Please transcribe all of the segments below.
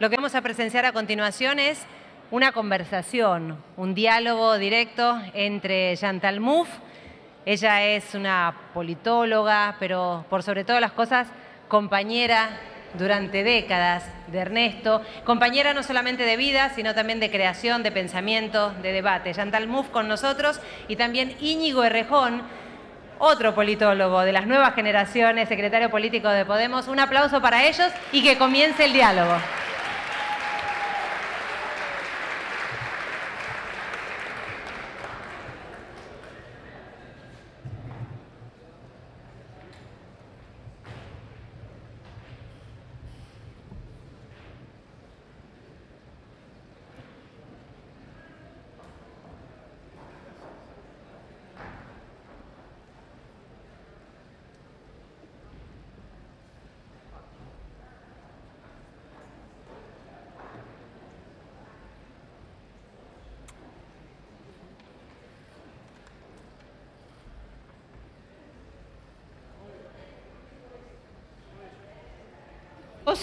Lo que vamos a presenciar a continuación es una conversación, un diálogo directo entre Chantal Mouffe. Ella es una politóloga, pero por sobre todas las cosas, compañera durante décadas de Ernesto, compañera no solamente de vida, sino también de creación, de pensamiento, de debate. Chantal Mouffe con nosotros y también Íñigo Errejón, otro politólogo de las nuevas generaciones, secretario político de Podemos. Un aplauso para ellos y que comience el diálogo.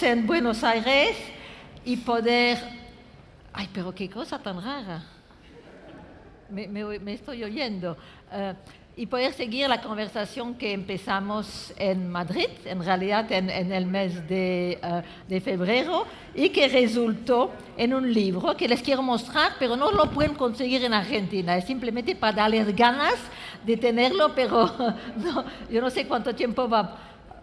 En Buenos Aires y poder... Ay, pero qué cosa tan rara. Me estoy oyendo. Y poder seguir la conversación que empezamos en Madrid, en realidad en el mes de febrero, y que resultó en un libro que les quiero mostrar, pero no lo pueden conseguir en Argentina. Es simplemente para darles ganas de tenerlo, pero no, yo no sé cuánto tiempo va a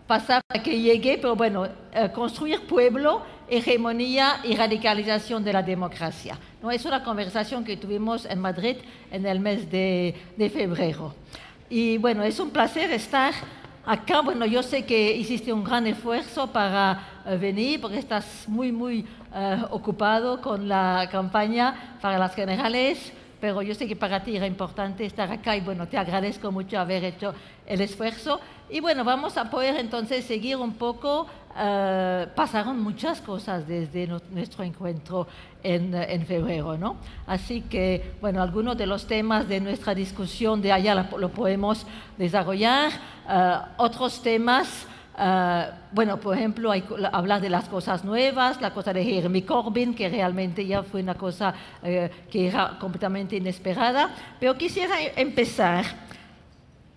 pasar para que llegue, pero bueno, construir pueblo, hegemonía y radicalización de la democracia. ¿No? Es una conversación que tuvimos en Madrid en el mes de febrero. Y bueno, es un placer estar acá. Bueno, yo sé que hiciste un gran esfuerzo para venir, porque estás muy ocupado con la campaña para las generales, pero yo sé que para ti era importante estar acá y bueno, te agradezco mucho haber hecho el esfuerzo. Y bueno, vamos a poder entonces seguir un poco. Pasaron muchas cosas desde nuestro encuentro en febrero, ¿no? Así que, bueno, algunos de los temas de nuestra discusión de allá lo podemos desarrollar. Otros temas, bueno, por ejemplo, hablar de las cosas nuevas, la cosa de Jeremy Corbyn, que realmente ya fue una cosa que era completamente inesperada. Pero quisiera empezar,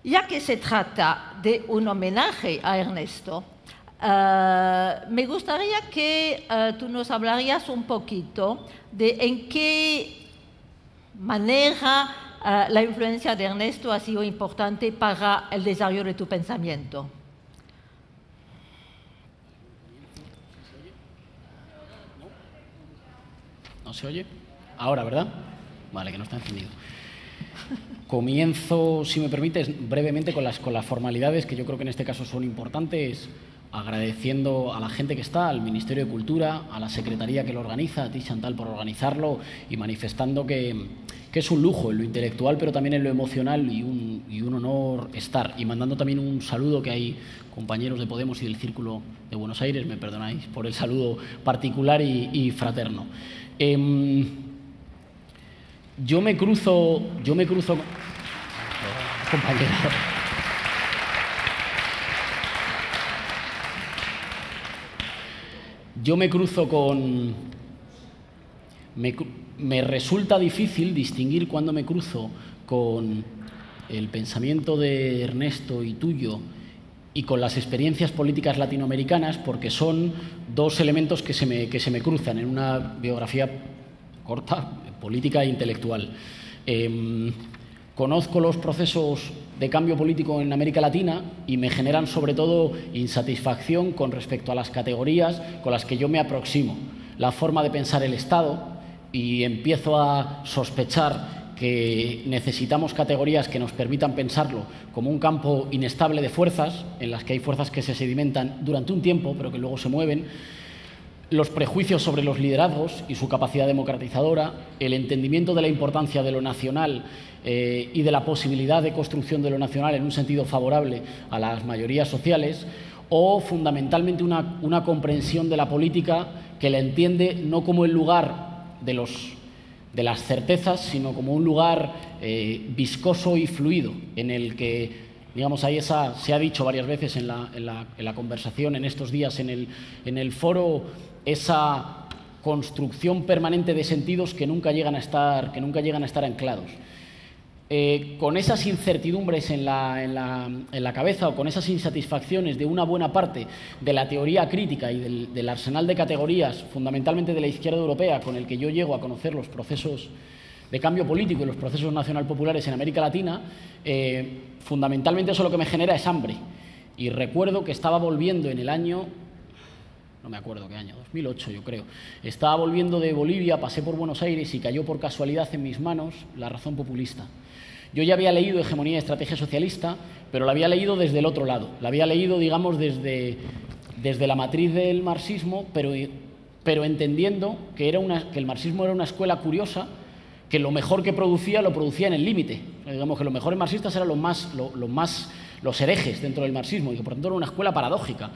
ya que se trata de un homenaje a Ernesto, me gustaría que tú nos hablarías un poquito de en qué manera la influencia de Ernesto ha sido importante para el desarrollo de tu pensamiento. ¿No se oye? Ahora, ¿verdad? Vale, que no está encendido. Comienzo, si me permites, brevemente con las formalidades que yo creo que en este caso son importantes, agradeciendo a la gente que está, al Ministerio de Cultura, a la Secretaría que lo organiza, a ti, Chantal, por organizarlo y manifestando que es un lujo en lo intelectual, pero también en lo emocional y un honor estar. Y mandando también un saludo, que hay compañeros de Podemos y del Círculo de Buenos Aires, me perdonáis por el saludo particular y fraterno. Yo me cruzo, compañero. Yo me cruzo con... Me resulta difícil distinguir cuando me cruzo con el pensamiento de Ernesto y tuyo y con las experiencias políticas latinoamericanas, porque son dos elementos que se me cruzan en una biografía corta, política e intelectual. Conozco los procesos de cambio político en América Latina y me generan sobre todo insatisfacción con respecto a las categorías con las que yo me aproximo, la forma de pensar el Estado, y empiezo a sospechar que necesitamos categorías que nos permitan pensarlo como un campo inestable de fuerzas, en las que hay fuerzas que se sedimentan durante un tiempo pero que luego se mueven, los prejuicios sobre los liderazgos y su capacidad democratizadora, el entendimiento de la importancia de lo nacional y de la posibilidad de construcción de lo nacional en un sentido favorable a las mayorías sociales, o fundamentalmente una comprensión de la política que la entiende no como el lugar de las certezas, sino como un lugar viscoso y fluido, en el que, digamos, ahí se ha dicho varias veces en la conversación en estos días en el foro, esa construcción permanente de sentidos que nunca llegan a estar anclados. Con esas incertidumbres en la cabeza o con esas insatisfacciones de una buena parte de la teoría crítica y del arsenal de categorías, fundamentalmente de la izquierda europea, con el que yo llego a conocer los procesos de cambio político y los procesos nacional-populares en América Latina, fundamentalmente eso lo que me genera es hambre. Y recuerdo que estaba volviendo en el año, no me acuerdo qué año, 2008 yo creo, estaba volviendo de Bolivia, pasé por Buenos Aires y cayó por casualidad en mis manos La razón populista. Yo ya había leído Hegemonía y estrategia socialista, pero la había leído desde el otro lado. La había leído, digamos, desde la matriz del marxismo, pero entendiendo que el marxismo era una escuela curiosa, que lo mejor que producía lo producía en el límite. Digamos que los mejores marxistas eran los herejes dentro del marxismo y que por tanto era una escuela paradójica.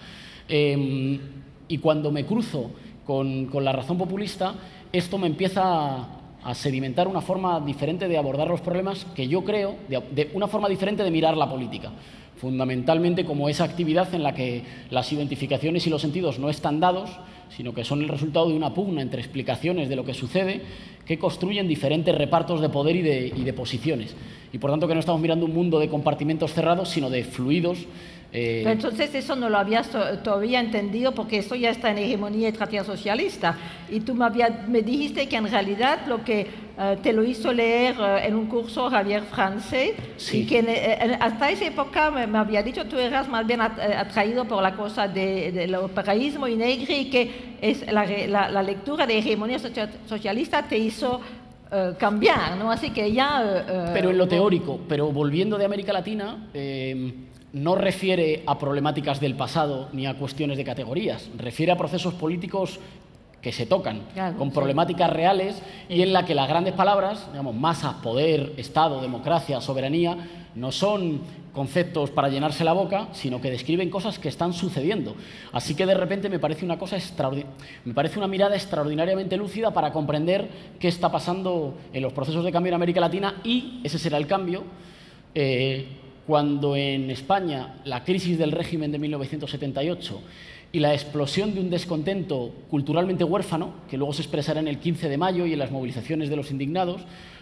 Y cuando me cruzo con La razón populista, esto me empieza a sedimentar una forma diferente de abordar los problemas que yo creo, de una forma diferente de mirar la política, fundamentalmente como esa actividad en la que las identificaciones y los sentidos no están dados, sino que son el resultado de una pugna entre explicaciones de lo que sucede que construyen diferentes repartos de poder y de posiciones. Y por tanto que no estamos mirando un mundo de compartimentos cerrados, sino de fluidos. Pero entonces eso no lo habías todavía entendido porque eso ya está en Hegemonía y estrategia socialista. Y tú me dijiste que en realidad lo que te lo hizo leer en un curso Javier Francés, sí. Y que hasta esa época me había dicho tú eras más bien atraído por la cosa del operaísmo y Negri, y que la lectura de Hegemonía socialista te hizo cambiar, ¿no? Así que ya... pero en lo teórico, pero volviendo de América Latina... no refiere a problemáticas del pasado ni a cuestiones de categorías, refiere a procesos políticos que se tocan, claro, con problemáticas reales y en la que las grandes palabras, digamos, masas, poder, Estado, democracia, soberanía, no son conceptos para llenarse la boca, sino que describen cosas que están sucediendo. Así que de repente me parece una mirada extraordinariamente lúcida para comprender qué está pasando en los procesos de cambio en América Latina y ese será el cambio. Cuando en España la crisis del régimen de 1978 y la explosión de un descontento culturalmente huérfano, que luego se expresará en el 15 de mayo y en las movilizaciones de los indignados,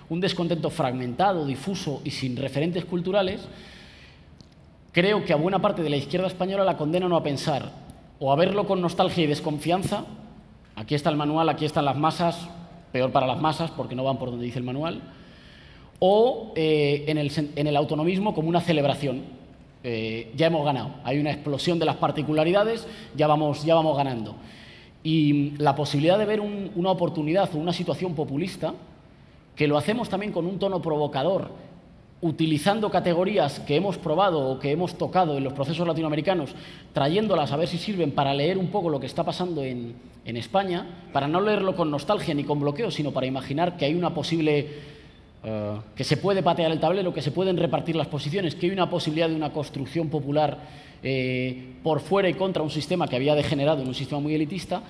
un descontento fragmentado, difuso y sin referentes culturales, creo que a buena parte de la izquierda española la condena no a pensar o a verlo con nostalgia y desconfianza. Aquí está el manual, aquí están las masas, peor para las masas porque no van por donde dice el manual, o en el autonomismo como una celebración. Ya hemos ganado, hay una explosión de las particularidades, ya vamos ganando. Y la posibilidad de ver una oportunidad o una situación populista, que lo hacemos también con un tono provocador, utilizando categorías que hemos probado o que hemos tocado en los procesos latinoamericanos, trayéndolas a ver si sirven para leer un poco lo que está pasando en España, para no leerlo con nostalgia ni con bloqueo, sino para imaginar que hay una posible... que se puede patear el tablero, que se pueden repartir las posiciones, que hay una posibilidad de una construcción popular por fuera y contra un sistema que había degenerado en un sistema muy elitista.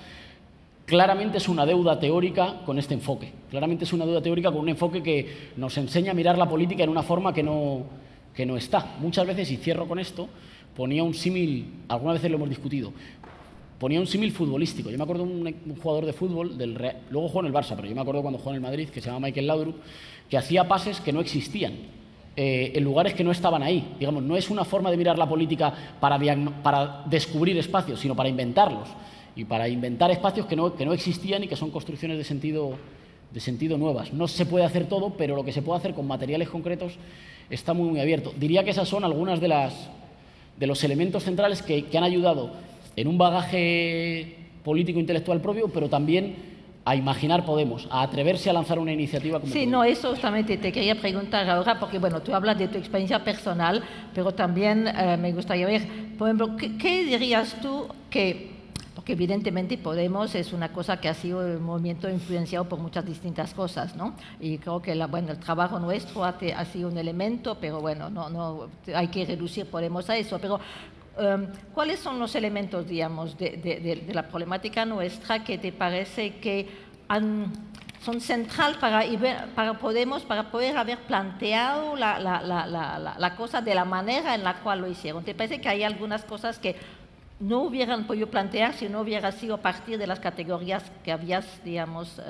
Claramente es una deuda teórica con este enfoque. Claramente es una deuda teórica con un enfoque que nos enseña a mirar la política en una forma que no está. Muchas veces, y cierro con esto, ponía un símil, algunas veces lo hemos discutido, ponía un símil futbolístico. Yo me acuerdo de un jugador de fútbol, luego jugó en el Barça, pero yo me acuerdo cuando jugó en el Madrid, que se llama Michael Laudrup, que hacía pases que no existían, en lugares que no estaban ahí. Digamos, no es una forma de mirar la política para descubrir espacios, sino para inventarlos, y para inventar espacios que no existían y que son construcciones de sentido nuevas. No se puede hacer todo, pero lo que se puede hacer con materiales concretos está muy, muy abierto. Diría que esas son algunas de los elementos centrales que han ayudado en un bagaje político-intelectual propio, pero también a imaginar Podemos, a atreverse a lanzar una iniciativa como Sí, no, eso justamente te quería preguntar ahora, porque bueno, tú hablas de tu experiencia personal, pero también me gustaría ver, por ejemplo, ¿qué dirías tú porque evidentemente Podemos es una cosa que ha sido un movimiento influenciado por muchas distintas cosas, ¿no? Y creo que el trabajo nuestro ha sido un elemento, pero bueno, no hay que reducir Podemos a eso, pero ¿cuáles son los elementos, digamos, de la problemática nuestra que te parece que son centrales para Podemos, para poder haber planteado la cosa de la manera en la cual lo hicieron? ¿Te parece que hay algunas cosas que no hubieran podido plantear si no hubiera sido a partir de las categorías que habías, digamos,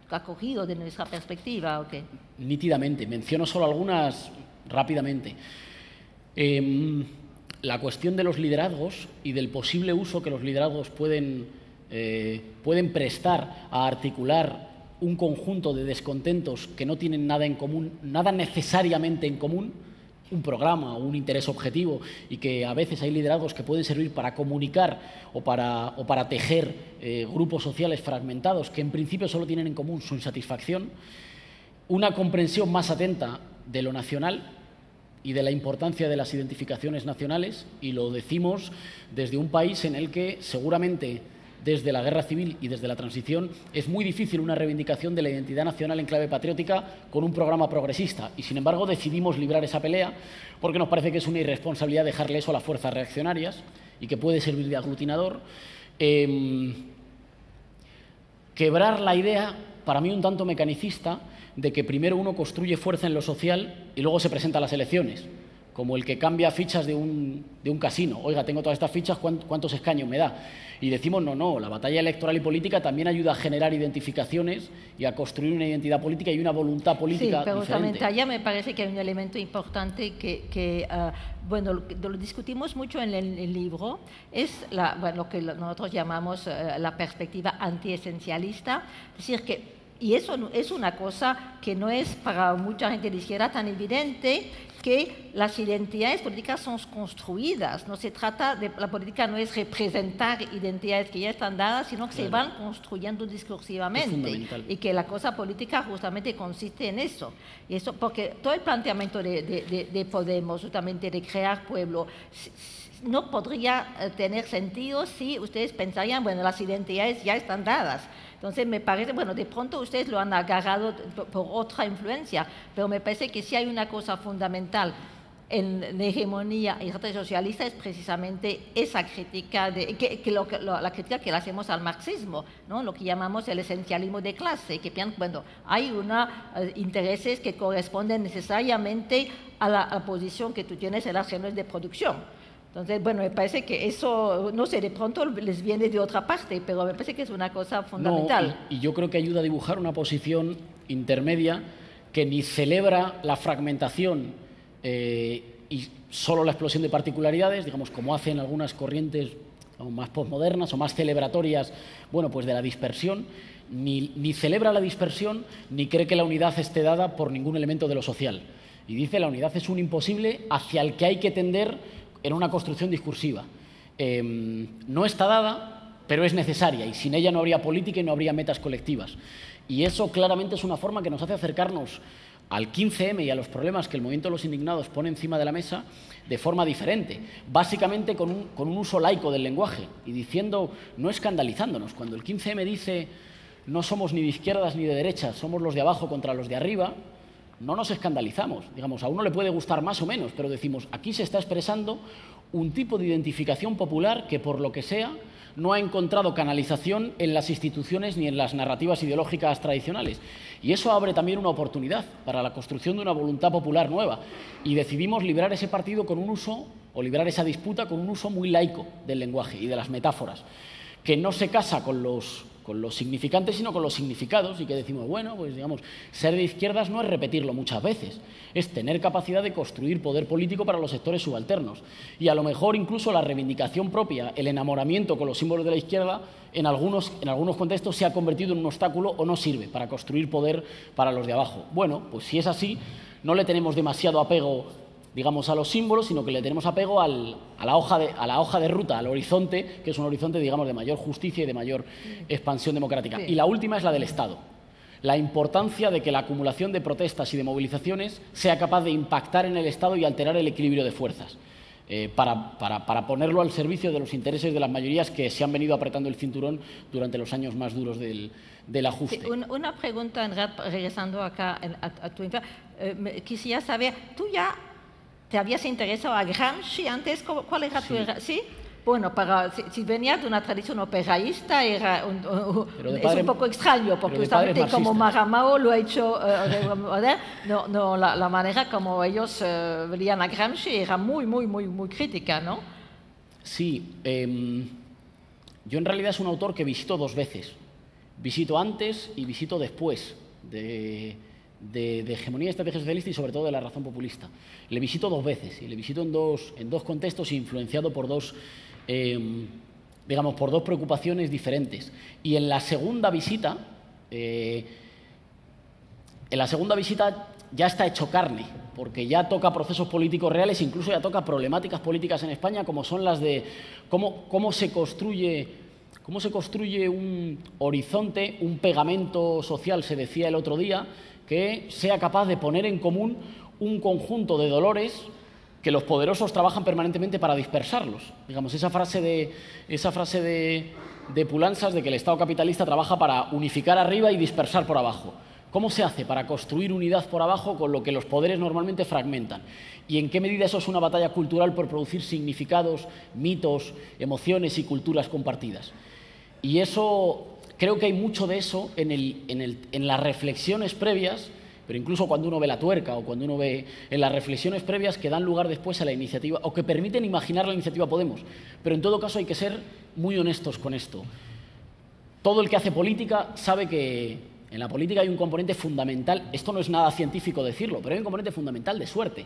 acogido de nuestra perspectiva, ¿o qué? Nítidamente. Menciono solo algunas rápidamente. La cuestión de los liderazgos y del posible uso que los liderazgos pueden prestar a articular un conjunto de descontentos que no tienen nada en común, nada necesariamente en común, un programa o un interés objetivo, y que a veces hay liderazgos que pueden servir para comunicar o para tejer grupos sociales fragmentados que en principio solo tienen en común su insatisfacción, una comprensión más atenta de lo nacional y de la importancia de las identificaciones nacionales, y lo decimos desde un país en el que seguramente desde la guerra civil y desde la transición es muy difícil una reivindicación de la identidad nacional en clave patriótica con un programa progresista, y sin embargo decidimos librar esa pelea porque nos parece que es una irresponsabilidad dejarle eso a las fuerzas reaccionarias y que puede servir de aglutinador. Quebrar la idea, para mí un tanto mecanicista, de que primero uno construye fuerza en lo social y luego se presenta a las elecciones, como el que cambia fichas de un casino. Oiga, tengo todas estas fichas, ¿cuántos escaños me da? Y decimos, no, la batalla electoral y política también ayuda a generar identificaciones y a construir una identidad política y una voluntad política sí, pero diferente. También allá me parece que hay un elemento importante que bueno, lo discutimos mucho en el libro, es lo que nosotros llamamos la perspectiva antiesencialista, es decir, que y eso es una cosa que no es para mucha gente de izquierda tan evidente, que las identidades políticas son construidas. No se trata de, la política no es representar identidades que ya están dadas, sino que se van construyendo discursivamente. Y que la cosa política justamente consiste en eso. Y eso porque todo el planteamiento de Podemos, justamente de crear pueblo, no podría tener sentido si ustedes pensarían, bueno, las identidades ya están dadas. Entonces me parece, bueno, de pronto ustedes lo han agarrado por otra influencia, pero me parece que si hay una cosa fundamental en la hegemonía y la socialista es precisamente esa crítica, la crítica que le hacemos al marxismo, ¿no? Lo que llamamos el esencialismo de clase, que piensan, bueno, hay intereses que corresponden necesariamente a la posición que tú tienes en las redes de producción. Entonces, bueno, me parece que eso, no sé, de pronto les viene de otra parte, pero me parece que es una cosa fundamental. No, y yo creo que ayuda a dibujar una posición intermedia que ni celebra la fragmentación y solo la explosión de particularidades, digamos, como hacen algunas corrientes más posmodernas o más celebratorias, bueno, pues de la dispersión, ni celebra la dispersión, ni cree que la unidad esté dada por ningún elemento de lo social. Y dice, la unidad es un imposible hacia el que hay que tender en una construcción discursiva. No está dada, pero es necesaria, y sin ella no habría política y no habría metas colectivas. Y eso claramente es una forma que nos hace acercarnos al 15M y a los problemas que el movimiento de los indignados pone encima de la mesa de forma diferente, básicamente con un uso laico del lenguaje y diciendo, no escandalizándonos. Cuando el 15M dice, no somos ni de izquierdas ni de derechas, somos los de abajo contra los de arriba, no nos escandalizamos. Digamos, a uno le puede gustar más o menos, pero decimos, aquí se está expresando un tipo de identificación popular que, por lo que sea, no ha encontrado canalización en las instituciones ni en las narrativas ideológicas tradicionales. Y eso abre también una oportunidad para la construcción de una voluntad popular nueva. Y decidimos librar ese partido con un uso, o librar esa disputa con un uso muy laico del lenguaje y de las metáforas, que no se casa con los significantes, sino con los significados, y que decimos, bueno, pues digamos, ser de izquierdas no es repetirlo muchas veces, es tener capacidad de construir poder político para los sectores subalternos. Y a lo mejor incluso la reivindicación propia, el enamoramiento con los símbolos de la izquierda, en algunos contextos se ha convertido en un obstáculo o no sirve para construir poder para los de abajo. Bueno, pues si es así, no le tenemos demasiado apego, digamos, a los símbolos, sino que le tenemos apego a la hoja de ruta, al horizonte, que es un horizonte, digamos, de mayor justicia y de mayor expansión democrática. Sí. Y la última es la del Estado. La importancia de que la acumulación de protestas y de movilizaciones sea capaz de impactar en el Estado y alterar el equilibrio de fuerzas, para ponerlo al servicio de los intereses de las mayorías que se han venido apretando el cinturón durante los años más duros del ajuste. Sí, una pregunta, regresando acá a tu quisiera saber, tú ya ¿te habías interesado a Gramsci antes? ¿Cuál era tu... ¿Sí? Bueno, si venías de una tradición operaísta, es un poco extraño, porque justamente como Maramao lo ha hecho, la manera como ellos veían a Gramsci era muy crítica, ¿no? Sí, yo en realidad es un autor que visito dos veces. Visito antes y visito después de Hegemonía y Estrategia Socialista y sobre todo de La Razón Populista. Le visito dos veces y le visito en dos contextos, influenciado por dos preocupaciones diferentes. Y en la segunda visita ya está hecho carne, porque ya toca procesos políticos reales, incluso ya toca problemáticas políticas en España, como son las de cómo se construye un horizonte, un pegamento social, se decía el otro día, que sea capaz de poner en común un conjunto de dolores que los poderosos trabajan permanentemente para dispersarlos. Digamos, esa frase de Poulantzas de que el Estado capitalista trabaja para unificar arriba y dispersar por abajo. ¿Cómo se hace para construir unidad por abajo con lo que los poderes normalmente fragmentan? ¿Y en qué medida eso es una batalla cultural por producir significados, mitos, emociones y culturas compartidas? Y eso, creo que hay mucho de eso en las reflexiones previas, pero incluso cuando uno ve La Tuerca o cuando uno ve en las reflexiones previas que dan lugar después a la iniciativa, o que permiten imaginar la iniciativa Podemos. Pero en todo caso hay que ser muy honestos con esto. Todo el que hace política sabe que en la política hay un componente fundamental, esto no es nada científico decirlo, pero hay un componente fundamental de suerte,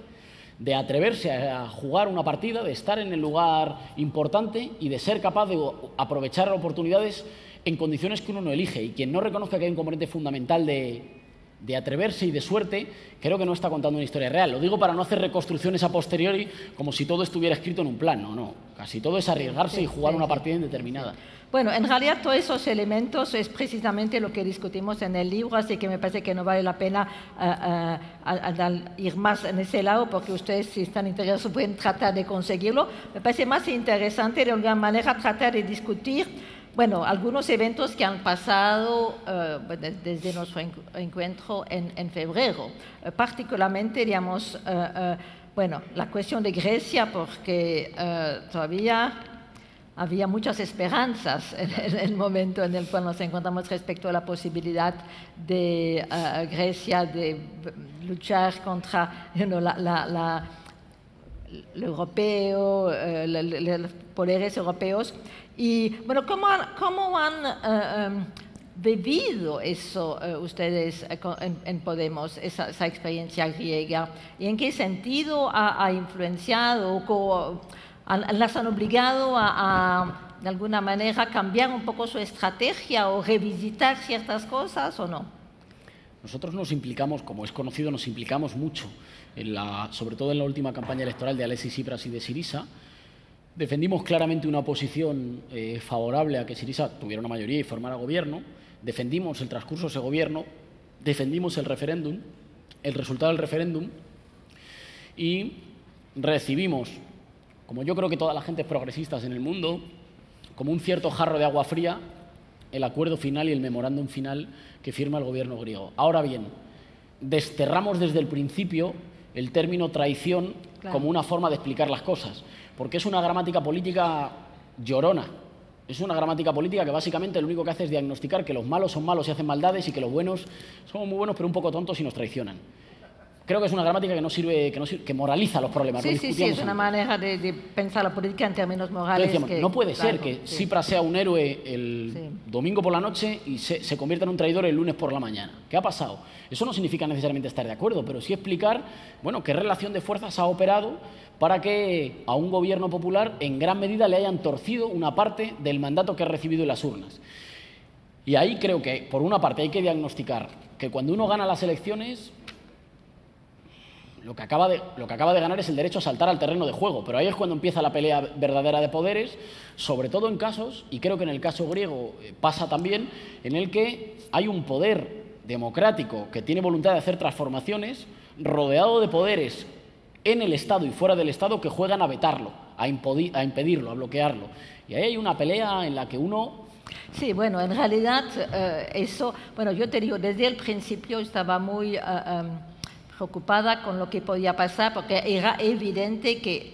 de atreverse a jugar una partida, de estar en el lugar importante y de ser capaz de aprovechar oportunidades en condiciones que uno no elige. Y quien no reconozca que hay un componente fundamental de atreverse y de suerte, creo que no está contando una historia real. Lo digo para no hacer reconstrucciones a posteriori como si todo estuviera escrito en un plan. No. Casi todo es arriesgarse y jugar una partida indeterminada. Bueno, en realidad todos esos elementos es precisamente lo que discutimos en el libro, así que me parece que no vale la pena ir más en ese lado, porque ustedes, si están interesados, pueden tratar de conseguirlo. Me parece más interesante de alguna manera tratar de discutir, bueno, algunos eventos que han pasado desde nuestro encuentro en febrero, particularmente, digamos, bueno, la cuestión de Grecia, porque todavía había muchas esperanzas en el momento en el cual nos encontramos respecto a la posibilidad de Grecia de luchar contra el europeo, los poderes europeos. Y bueno, ¿cómo han vivido eso ustedes en Podemos, esa experiencia griega? ¿Y en qué sentido ha influenciado? ¿Las han obligado a, de alguna manera, cambiar un poco su estrategia o revisitar ciertas cosas o no? Nosotros nos implicamos, como es conocido, nos implicamos mucho, sobre todo en la última campaña electoral de Alexis Tsipras y de Syriza. Defendimos claramente una posición favorable a que Syriza tuviera una mayoría y formara gobierno. Defendimos el transcurso de ese gobierno, defendimos el referéndum, el resultado del referéndum, y recibimos, como yo creo que todas las gentes progresistas en el mundo, como un cierto jarro de agua fría, el acuerdo final y el memorándum final que firma el gobierno griego. Ahora bien, desterramos desde el principio el término traición como una forma de explicar las cosas, porque es una gramática política llorona. Es una gramática política que básicamente lo único que hace es diagnosticar que los malos son malos y hacen maldades y que los buenos somos muy buenos pero un poco tontos y nos traicionan. Creo que es una gramática que no sirve, que moraliza los problemas. Sí, es una manera de pensar la política en términos morales. Decíamos, no puede ser que Tsipras sea un héroe el domingo por la noche y se convierta en un traidor el lunes por la mañana. ¿Qué ha pasado? Eso no significa necesariamente estar de acuerdo, pero sí explicar, bueno, qué relación de fuerzas ha operado para que a un gobierno popular en gran medida le hayan torcido una parte del mandato que ha recibido en las urnas. Y ahí creo que, por una parte, hay que diagnosticar que cuando uno gana las elecciones, lo que acaba de ganar es el derecho a saltar al terreno de juego, pero ahí es cuando empieza la pelea verdadera de poderes, sobre todo en casos, y creo que en el caso griego pasa también, en el que hay un poder democrático que tiene voluntad de hacer transformaciones, rodeado de poderes en el Estado y fuera del Estado que juegan a vetarlo, a impedirlo, a bloquearlo. Y ahí hay una pelea en la que uno... Sí, bueno, en realidad eso... Bueno, yo te digo, desde el principio estaba muy... preocupada con lo que podía pasar, porque era evidente que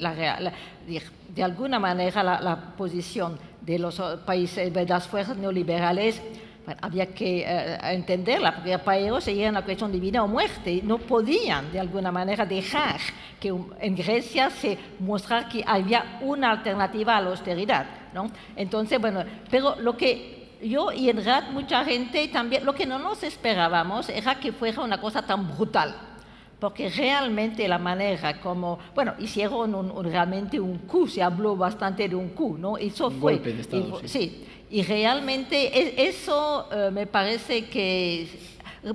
de alguna manera la posición de los países, de las fuerzas neoliberales, bueno, había que entenderla, porque para ellos era una cuestión de vida o muerte. No podían, de alguna manera, dejar que en Grecia se mostrara que había una alternativa a la austeridad, ¿no? Entonces, bueno, pero lo que yo y en realidad mucha gente también, lo que no nos esperábamos era que fuera una cosa tan brutal. Porque realmente la manera como, bueno, hicieron realmente un coup, se habló bastante de un coup, ¿no? Eso fue. Golpe de Estado, sí. Y realmente eso me parece que,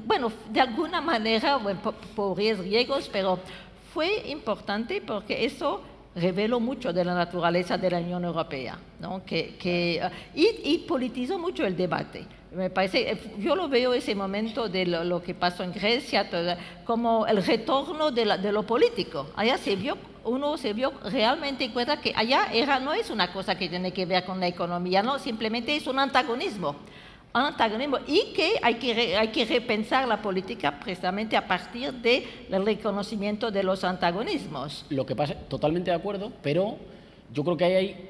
bueno, de alguna manera, bueno, pobres griegos, pero fue importante porque eso reveló mucho de la naturaleza de la Unión Europea, ¿no? Y politizó mucho el debate. Me parece, yo lo veo ese momento de lo que pasó en Grecia como el retorno de lo político. Allá uno se vio realmente cuenta que allá no es una cosa que tiene que ver con la economía, no, simplemente es un antagonismo y que hay que repensar la política precisamente a partir del reconocimiento de los antagonismos. Lo que pasa, totalmente de acuerdo, pero yo creo que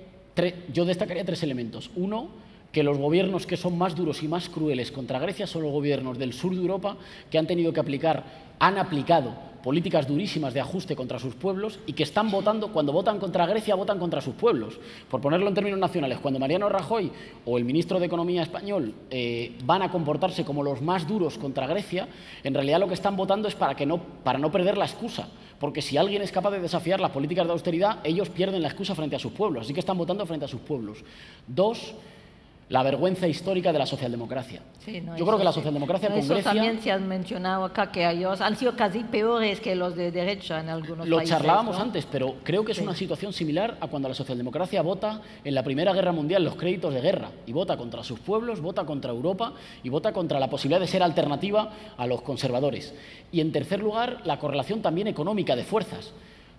yo destacaría 3 elementos. Uno, que los gobiernos que son más duros y más crueles contra Grecia son los gobiernos del sur de Europa que han aplicado políticas durísimas de ajuste contra sus pueblos y que están votando, cuando votan contra Grecia, votan contra sus pueblos. Por ponerlo en términos nacionales, cuando Mariano Rajoy o el ministro de Economía español van a comportarse como los más duros contra Grecia, en realidad lo que están votando es para no perder la excusa. Porque si alguien es capaz de desafiar las políticas de austeridad, ellos pierden la excusa frente a sus pueblos. Así que están votando frente a sus pueblos. 2, la vergüenza histórica de la socialdemocracia. Sí, no, yo creo que la socialdemocracia con Grecia... también se han mencionado acá, que ellos han sido casi peores que los de derecha en algunos países. Lo charlábamos, ¿no?, antes, pero creo que es sí, una situación similar a cuando la socialdemocracia vota en la Primera Guerra Mundial los créditos de guerra, y vota contra sus pueblos, vota contra Europa, y vota contra la posibilidad de ser alternativa a los conservadores. Y en tercer lugar, la correlación también económica de fuerzas,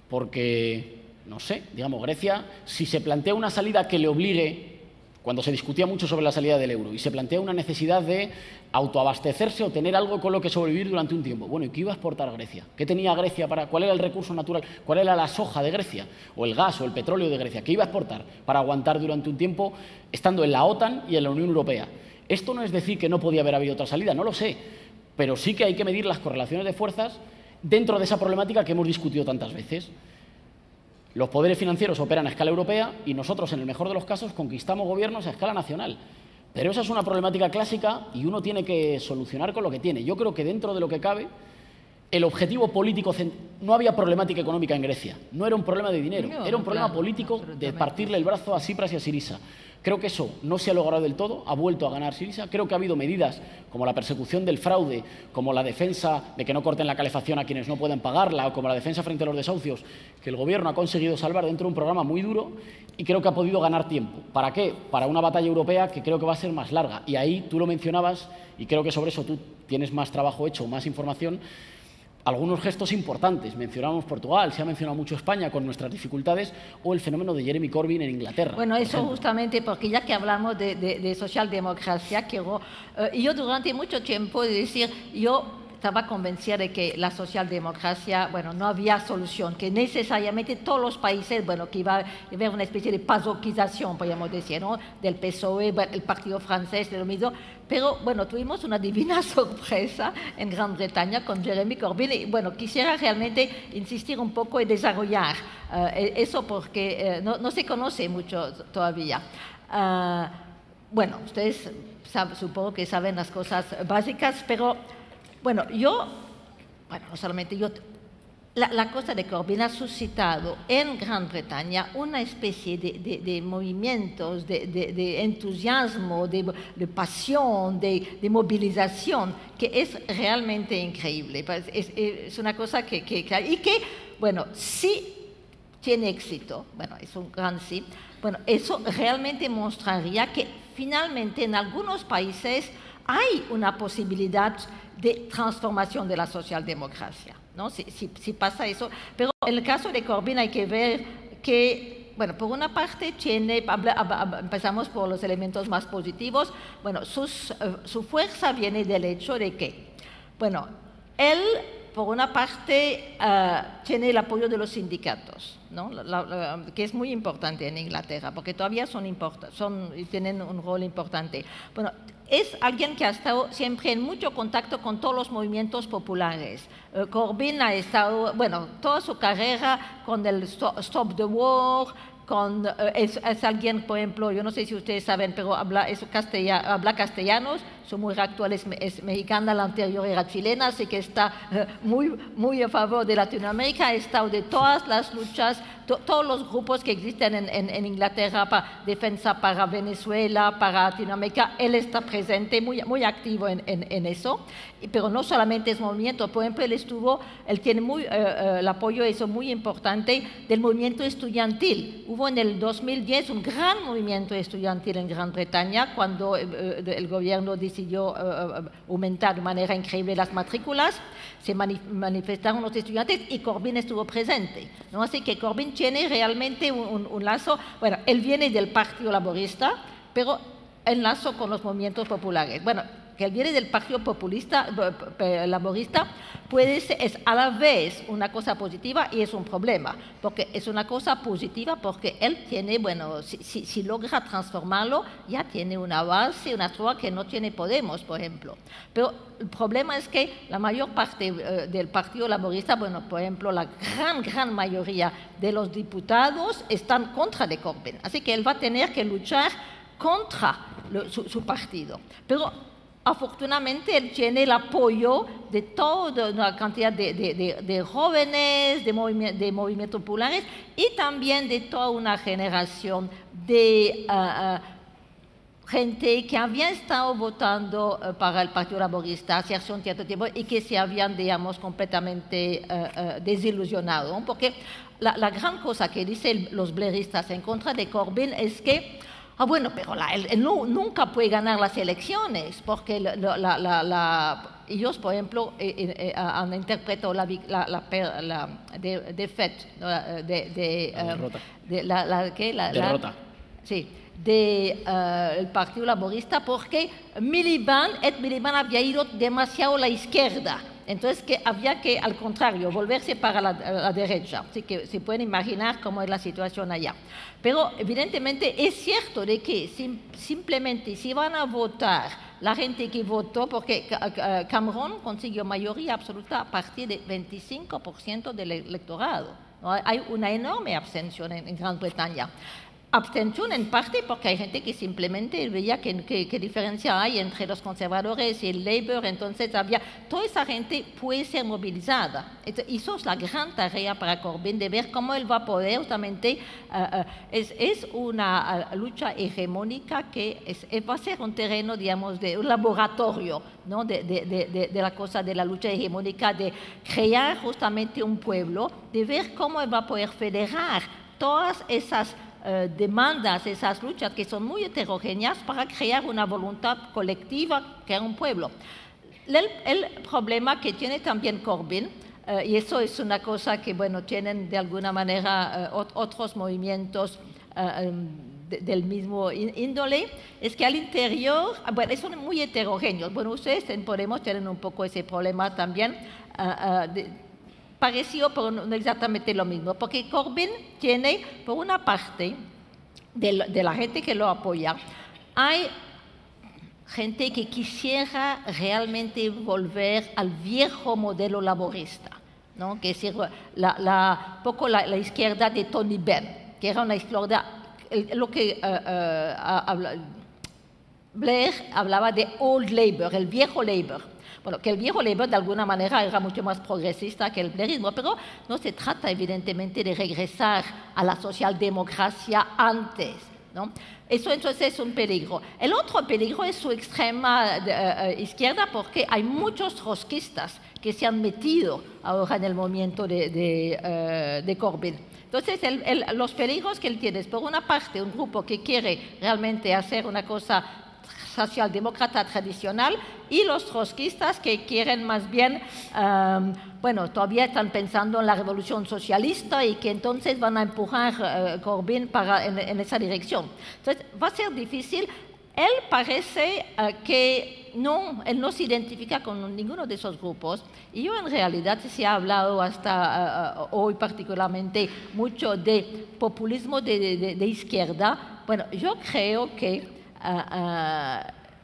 porque, no sé, digamos, Grecia, si se plantea una salida que le obligue... Cuando se discutía mucho sobre la salida del euro y se plantea una necesidad de autoabastecerse o tener algo con lo que sobrevivir durante un tiempo. Bueno, ¿y qué iba a exportar Grecia? ¿Qué tenía Grecia cuál era el recurso natural? ¿Cuál era la soja de Grecia? ¿O el gas o el petróleo de Grecia? ¿Qué iba a exportar para aguantar durante un tiempo estando en la OTAN y en la Unión Europea? Esto no es decir que no podía haber habido otra salida, no lo sé, pero sí que hay que medir las correlaciones de fuerzas dentro de esa problemática que hemos discutido tantas veces. Los poderes financieros operan a escala europea y nosotros, en el mejor de los casos, conquistamos gobiernos a escala nacional. Pero esa es una problemática clásica y uno tiene que solucionar con lo que tiene. Yo creo que dentro de lo que cabe, el objetivo político... No había problemática económica en Grecia, no era un problema de dinero, era un problema político de partirle el brazo a Tsipras y a Syriza. Creo que eso no se ha logrado del todo, ha vuelto a ganar Syriza. Creo que ha habido medidas como la persecución del fraude, como la defensa de que no corten la calefacción a quienes no pueden pagarla, o como la defensa frente a los desahucios, que el gobierno ha conseguido salvar dentro de un programa muy duro, y creo que ha podido ganar tiempo. ¿Para qué? Para una batalla europea que creo que va a ser más larga. Y ahí tú lo mencionabas, y creo que sobre eso tú tienes más trabajo hecho, más información. Algunos gestos importantes, mencionamos Portugal, se ha mencionado mucho España con nuestras dificultades, o el fenómeno de Jeremy Corbyn en Inglaterra. Bueno, eso justamente porque ya que hablamos de socialdemocracia, yo durante mucho tiempo yo estaba convencida de que la socialdemocracia, bueno, no había solución, que necesariamente todos los países, bueno, que iba a haber una especie de pasoquización, podríamos decir, ¿no?, del PSOE, el partido francés, de lo mismo. Pero, bueno, tuvimos una divina sorpresa en Gran Bretaña con Jeremy Corbyn y, bueno, quisiera realmente insistir un poco y desarrollar eso porque no se conoce mucho todavía. Bueno, ustedes supongo que saben las cosas básicas, pero, bueno, no solamente yo, la cosa de Corbyn ha suscitado en Gran Bretaña una especie de movimientos, de entusiasmo, de pasión, de movilización, que es realmente increíble. Es una cosa y que, bueno, si tiene éxito, bueno, es un gran sí, bueno, eso realmente mostraría que finalmente en algunos países hay una posibilidad de transformación de la socialdemocracia, ¿no? Si pasa eso. Pero en el caso de Corbyn hay que ver que, bueno, por una parte empezamos por los elementos más positivos. Bueno, su fuerza viene del hecho de que, bueno, él por una parte, tiene el apoyo de los sindicatos, ¿no? Que es muy importante en Inglaterra, porque todavía tienen un rol importante. Bueno, es alguien que ha estado siempre en mucho contacto con todos los movimientos populares. Corbyn ha estado, bueno, toda su carrera con el Stop the War, es alguien, por ejemplo, yo no sé si ustedes saben, pero habla castellano, su mujer actual es mexicana, la anterior era chilena, así que está muy a favor de Latinoamérica, ha estado de todas las luchas, todos los grupos que existen en Inglaterra para defensa para Venezuela, para Latinoamérica, él está presente, muy activo en eso, pero no solamente es movimiento, por ejemplo, él tiene el apoyo, eso muy importante, del movimiento estudiantil. Hubo en el 2010 un gran movimiento estudiantil en Gran Bretaña cuando el gobierno decidió aumentar de manera increíble las matrículas, se manifestaron los estudiantes y Corbyn estuvo presente, ¿no? Así que Corbyn tiene realmente un lazo, bueno, él viene del Partido Laborista, pero en lazo con los movimientos populares. Bueno, que él viene del Partido Laborista es a la vez una cosa positiva y es un problema, porque es una cosa positiva porque él tiene, bueno, si logra transformarlo, ya tiene una base, una estructura que no tiene Podemos, por ejemplo. Pero el problema es que la mayor parte del Partido Laborista, bueno, por ejemplo, la gran mayoría de los diputados están contra de Corbyn, así que él va a tener que luchar contra su partido. Pero afortunadamente, él tiene el apoyo de toda una cantidad de jóvenes, de movimientos populares y también de toda una generación de gente que había estado votando para el Partido Laborista hace un cierto tiempo y que se habían, digamos, completamente desilusionado, ¿no? Porque la gran cosa que dicen los blairistas en contra de Corbyn es que bueno, pero él nunca puede ganar las elecciones, porque ellos, por ejemplo, han interpretado la derrota. Sí, del Partido Laborista, porque Miliband había ido demasiado a la izquierda. Entonces, que había que, al contrario, volverse para la derecha. Así que se pueden imaginar cómo es la situación allá. Pero, evidentemente, es cierto de que simplemente si van a votar la gente que votó, porque Cameron consiguió mayoría absoluta a partir de 25% del electorado, ¿no? Hay una enorme abstención en Gran Bretaña. Abstención en parte porque hay gente que simplemente veía qué diferencia hay entre los conservadores y el Labour, entonces toda esa gente puede ser movilizada. Y eso es la gran tarea para Corbyn, de ver cómo él va a poder justamente, es una lucha hegemónica que va a ser un terreno, digamos, de un laboratorio, ¿no? de la cosa de la lucha hegemónica, de crear justamente un pueblo, de ver cómo él va a poder federar todas esas demandas, esas luchas que son muy heterogéneas para crear una voluntad colectiva, crear un pueblo. El problema que tiene también Corbyn, y eso es una cosa que, bueno, tienen de alguna manera otros movimientos del mismo índole, es que al interior, bueno, son muy heterogéneos. Bueno, ustedes en Podemos tienen un poco ese problema también, parecido, pero no exactamente lo mismo, porque Corbyn tiene, por una parte, de la gente que lo apoya, hay gente que quisiera realmente volver al viejo modelo laborista, ¿no? Que es poco la izquierda de Tony Benn, que era una izquierda, lo que Blair hablaba de Old Labour, el viejo Labour. Bueno, que el viejo Labour de alguna manera era mucho más progresista que el blairismo, pero no se trata evidentemente de regresar a la socialdemocracia antes, ¿no? Eso entonces es un peligro. El otro peligro es su extrema izquierda, porque hay muchos trotskistas que se han metido ahora en el movimiento de Corbyn. Entonces, los peligros que él tiene es, por una parte, un grupo que quiere realmente hacer una cosa socialdemócrata tradicional, y los trotskistas que quieren más bien, bueno, todavía están pensando en la revolución socialista y que entonces van a empujar Corbyn en esa dirección. Entonces, va a ser difícil. Él parece que no, él no se identifica con ninguno de esos grupos. Y yo en realidad se ha hablado hasta hoy particularmente mucho de populismo de izquierda. Bueno, yo creo que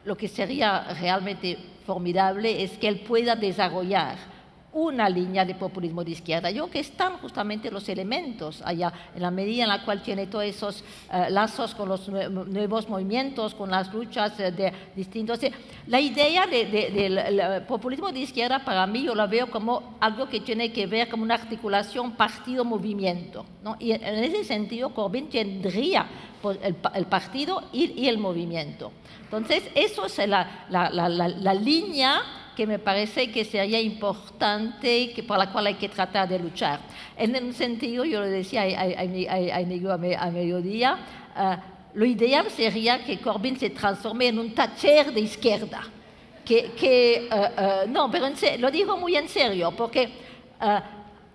lo que sería realmente formidable es que él pueda desarrollar una línea de populismo de izquierda. Yo creo que están justamente los elementos allá, en la medida en la cual tiene todos esos lazos con los nuevos movimientos, con las luchas de distintos. La idea del populismo de izquierda, para mí, yo la veo como algo que tiene que ver con una articulación partido-movimiento, ¿no? Y en ese sentido, Corbyn tendría el partido y el movimiento. Entonces, eso es la línea que me parece que sería importante, por la cual hay que tratar de luchar. En un sentido, yo le decía a Inigo a mediodía, lo ideal sería que Corbyn se transforme en un Thatcher de izquierda. No, pero lo digo muy en serio, porque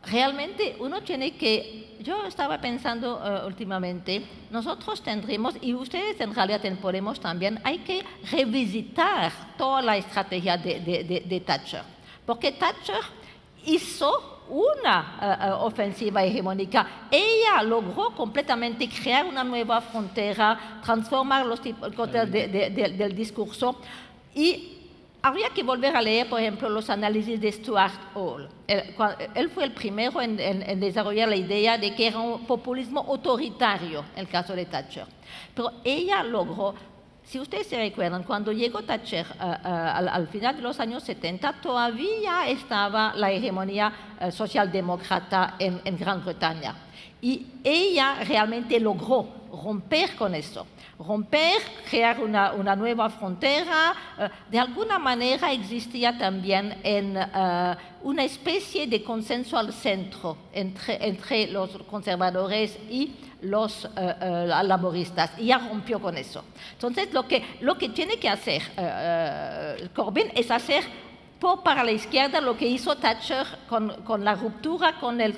realmente uno tiene que... Yo estaba pensando últimamente, nosotros tendremos, y ustedes en realidad podemos también, hay que revisitar toda la estrategia de Thatcher, porque Thatcher hizo una ofensiva hegemónica. Ella logró completamente crear una nueva frontera, transformar los tipos del discurso, y habría que volver a leer, por ejemplo, los análisis de Stuart Hall. Él fue el primero en desarrollar la idea de que era un populismo autoritario, el caso de Thatcher. Pero ella logró, si ustedes se recuerdan, cuando llegó Thatcher al final de los años 70, todavía estaba la hegemonía socialdemócrata en Gran Bretaña. Y ella realmente logró romper con eso. Crear una nueva frontera. De alguna manera existía también una especie de consenso al centro entre los conservadores y los laboristas. Y ya rompió con eso. Entonces, lo que tiene que hacer Corbyn es hacer para la izquierda lo que hizo Thatcher con la ruptura con el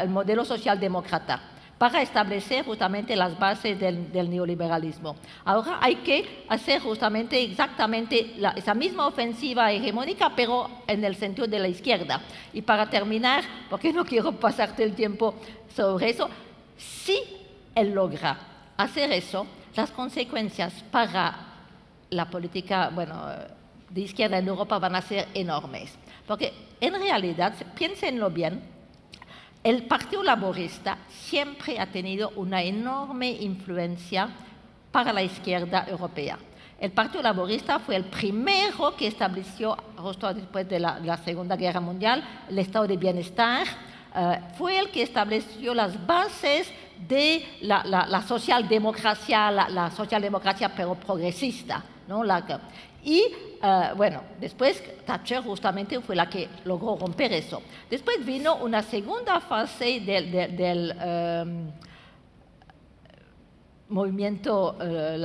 modelo socialdemócrata, para establecer justamente las bases del neoliberalismo. Ahora hay que hacer justamente exactamente esa misma ofensiva hegemónica, pero en el sentido de la izquierda. Y para terminar, porque no quiero pasarte el tiempo sobre eso, si él logra hacer eso, las consecuencias para la política, de izquierda en Europa van a ser enormes. Porque en realidad, piénsenlo bien, el Partido Laborista siempre ha tenido una enorme influencia para la izquierda europea. El Partido Laborista fue el primero que estableció, justo después de la Segunda Guerra Mundial, el estado de bienestar. Fue el que estableció las bases de la socialdemocracia, la socialdemocracia pero progresista, ¿no? Después Thatcher justamente fue la que logró romper eso. Después vino una segunda fase del movimiento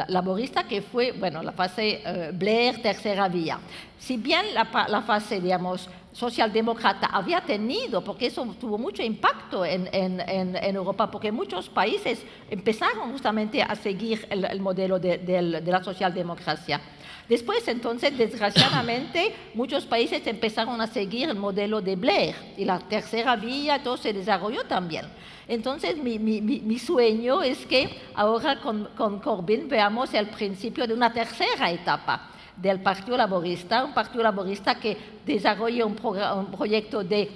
laborista, que fue, la fase Blair, tercera vía. Si bien la fase, digamos, socialdemócrata había tenido, porque eso tuvo mucho impacto en Europa, porque muchos países empezaron justamente a seguir el modelo de la socialdemocracia. Después, entonces, desgraciadamente, muchos países empezaron a seguir el modelo de Blair, y la tercera vía todo se desarrolló también. Entonces, mi sueño es que ahora con Corbyn veamos el principio de una tercera etapa del Partido Laborista, un Partido Laborista que desarrolle un proyecto de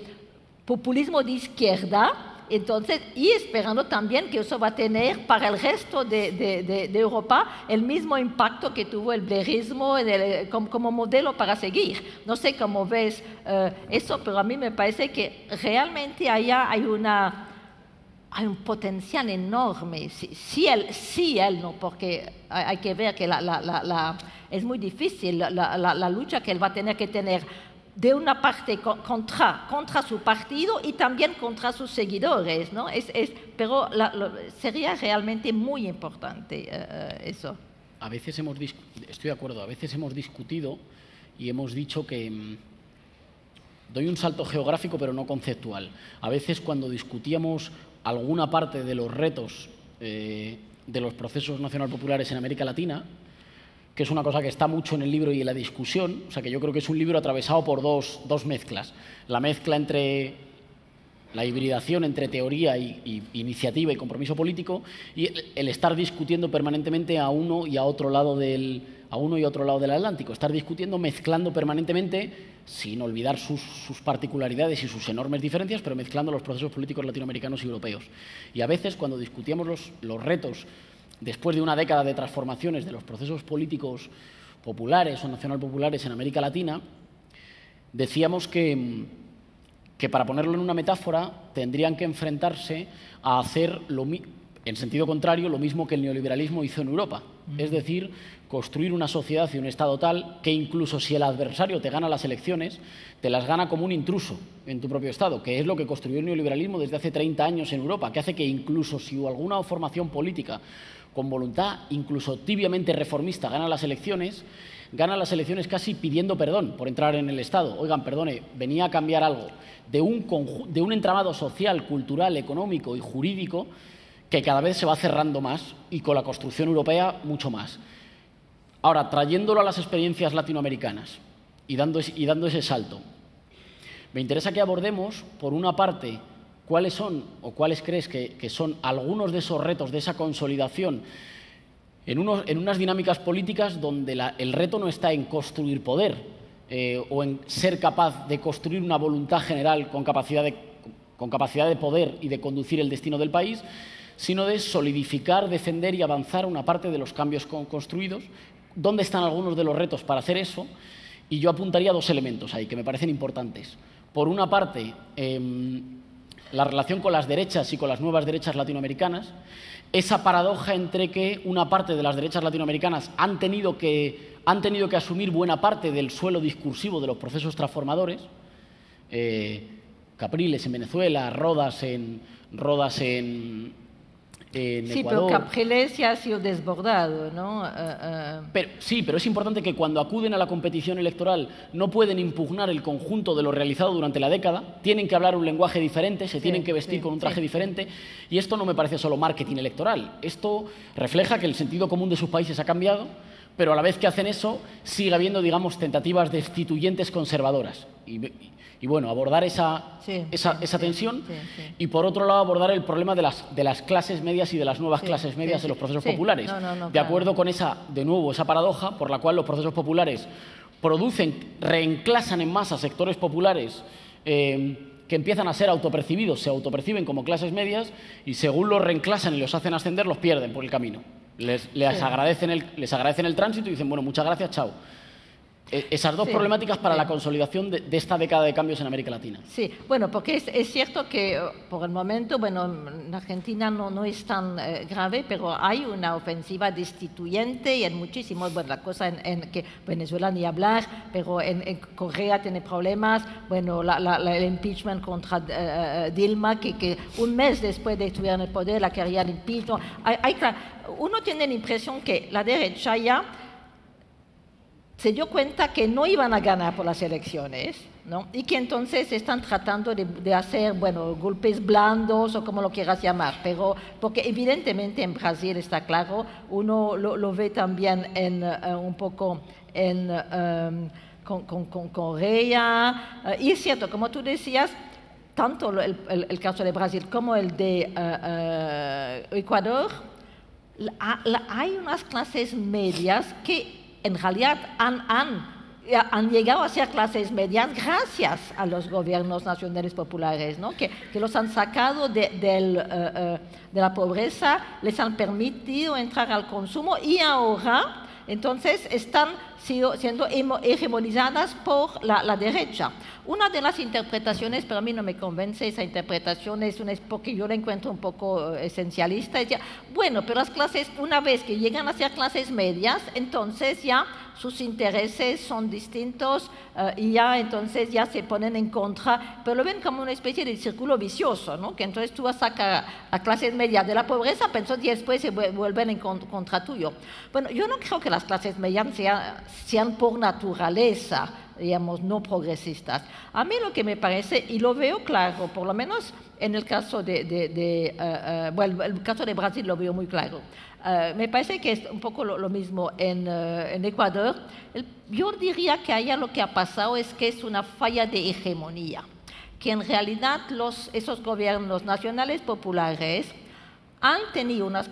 populismo de izquierda, entonces, y esperando también que eso va a tener para el resto de Europa el mismo impacto que tuvo el blairismo como modelo para seguir. No sé cómo ves eso, pero a mí me parece que realmente allá hay un potencial enorme. Si él no, porque hay que ver que es muy difícil la lucha que él va a tener que tener de una parte contra su partido y también contra sus seguidores, ¿no? Pero sería realmente muy importante eso. A veces estoy de acuerdo, a veces hemos discutido y hemos dicho que doy un salto geográfico pero no conceptual. A veces cuando discutíamos alguna parte de los retos de los procesos nacionalpopulares en América Latina, que es una cosa que está mucho en el libro y en la discusión. O sea, que yo creo que es un libro atravesado por dos mezclas. La mezcla entre la hibridación entre teoría y iniciativa y compromiso político, y el estar discutiendo permanentemente a uno y a otro lado del Atlántico, estar discutiendo, mezclando permanentemente, sin olvidar sus particularidades y sus enormes diferencias, pero mezclando los procesos políticos latinoamericanos y europeos. Y a veces, cuando discutíamos los retos, después de una década de transformaciones de los procesos políticos populares o nacionalpopulares en América Latina, decíamos que para ponerlo en una metáfora, tendrían que enfrentarse a hacer, en sentido contrario, lo mismo que el neoliberalismo hizo en Europa. Es decir, construir una sociedad y un Estado tal que incluso si el adversario te gana las elecciones, te las gana como un intruso en tu propio Estado, que es lo que construyó el neoliberalismo desde hace 30 años en Europa, que hace que incluso si alguna formación política con voluntad, incluso tibiamente reformista, gana las elecciones casi pidiendo perdón por entrar en el Estado. Oigan, perdone, venía a cambiar algo de un entramado social, cultural, económico y jurídico que cada vez se va cerrando más y con la construcción europea mucho más. Ahora, trayéndolo a las experiencias latinoamericanas y dando ese salto, me interesa que abordemos, por una parte, cuáles son o cuáles crees que son algunos de esos retos de esa consolidación en unas dinámicas políticas donde el reto no está en construir poder o en ser capaz de construir una voluntad general con capacidad de poder y de conducir el destino del país, sino de solidificar, defender y avanzar una parte de los cambios construidos. ¿Dónde están algunos de los retos para hacer eso? Y yo apuntaría dos elementos ahí que me parecen importantes. Por una parte, la relación con las derechas y con las nuevas derechas latinoamericanas, esa paradoja entre que una parte de las derechas latinoamericanas han tenido que asumir buena parte del suelo discursivo de los procesos transformadores, Capriles en Venezuela, Rodas en Sí, Ecuador. pero Capriles ya ha sido desbordado, ¿no? Pero es importante que cuando acuden a la competición electoral no pueden impugnar el conjunto de lo realizado durante la década, tienen que hablar un lenguaje diferente, se tienen que vestir con un traje diferente, y esto no me parece solo marketing electoral. Esto refleja que el sentido común de sus países ha cambiado, pero a la vez que hacen eso sigue habiendo, digamos, tentativas destituyentes conservadoras. Y bueno, abordar esa tensión y, por otro lado, abordar el problema de las clases medias y de las nuevas clases medias en los procesos populares. De acuerdo con esa paradoja por la cual los procesos populares reenclasan en masa sectores populares que empiezan a ser autopercibidos, se autoperciben como clases medias y según los reenclasan y los hacen ascender, los pierden por el camino. Les agradecen el tránsito y dicen, bueno, muchas gracias, chao. Esas dos problemáticas para la consolidación de esta década de cambios en América Latina. Sí, bueno, porque es cierto que por el momento, bueno, en Argentina no es tan grave, pero hay una ofensiva destituyente y en muchísimos, bueno, la cosa en que Venezuela ni hablar, pero en Corea tiene problemas, bueno, el impeachment contra Dilma, que un mes después de estar en el poder la querían impeachment. Uno tiene la impresión que la derecha ya se dio cuenta que no iban a ganar por las elecciones, ¿no? Y que entonces están tratando de hacer, bueno, golpes blandos o como lo quieras llamar, pero porque evidentemente en Brasil está claro, uno lo ve también un poco con Corea, y es cierto, como tú decías, tanto el caso de Brasil como el de Ecuador, hay unas clases medias que en realidad han llegado a ser clases medias gracias a los gobiernos nacionales populares, ¿no? que los han sacado de la pobreza, les han permitido entrar al consumo y ahora entonces están siendo hegemonizadas por la derecha. Una de las interpretaciones, pero a mí no me convence esa interpretación, porque yo la encuentro un poco esencialista, es ya, bueno, pero las clases, una vez que llegan a ser clases medias, entonces ya sus intereses son distintos y ya entonces ya se ponen en contra, pero lo ven como una especie de círculo vicioso, ¿no? Que entonces tú vas a sacar a clases medias de la pobreza, pero y después se vuelven en contra tuyo. Bueno, yo no creo que las clases medias sean por naturaleza digamos, no progresistas. A mí lo que me parece, y lo veo claro, por lo menos en el caso bueno, el caso de Brasil lo veo muy claro. Me parece que es un poco lo mismo en Ecuador. Yo diría que allá lo que ha pasado es que es una falla de hegemonía, que en realidad esos gobiernos nacionales populares han tenido unas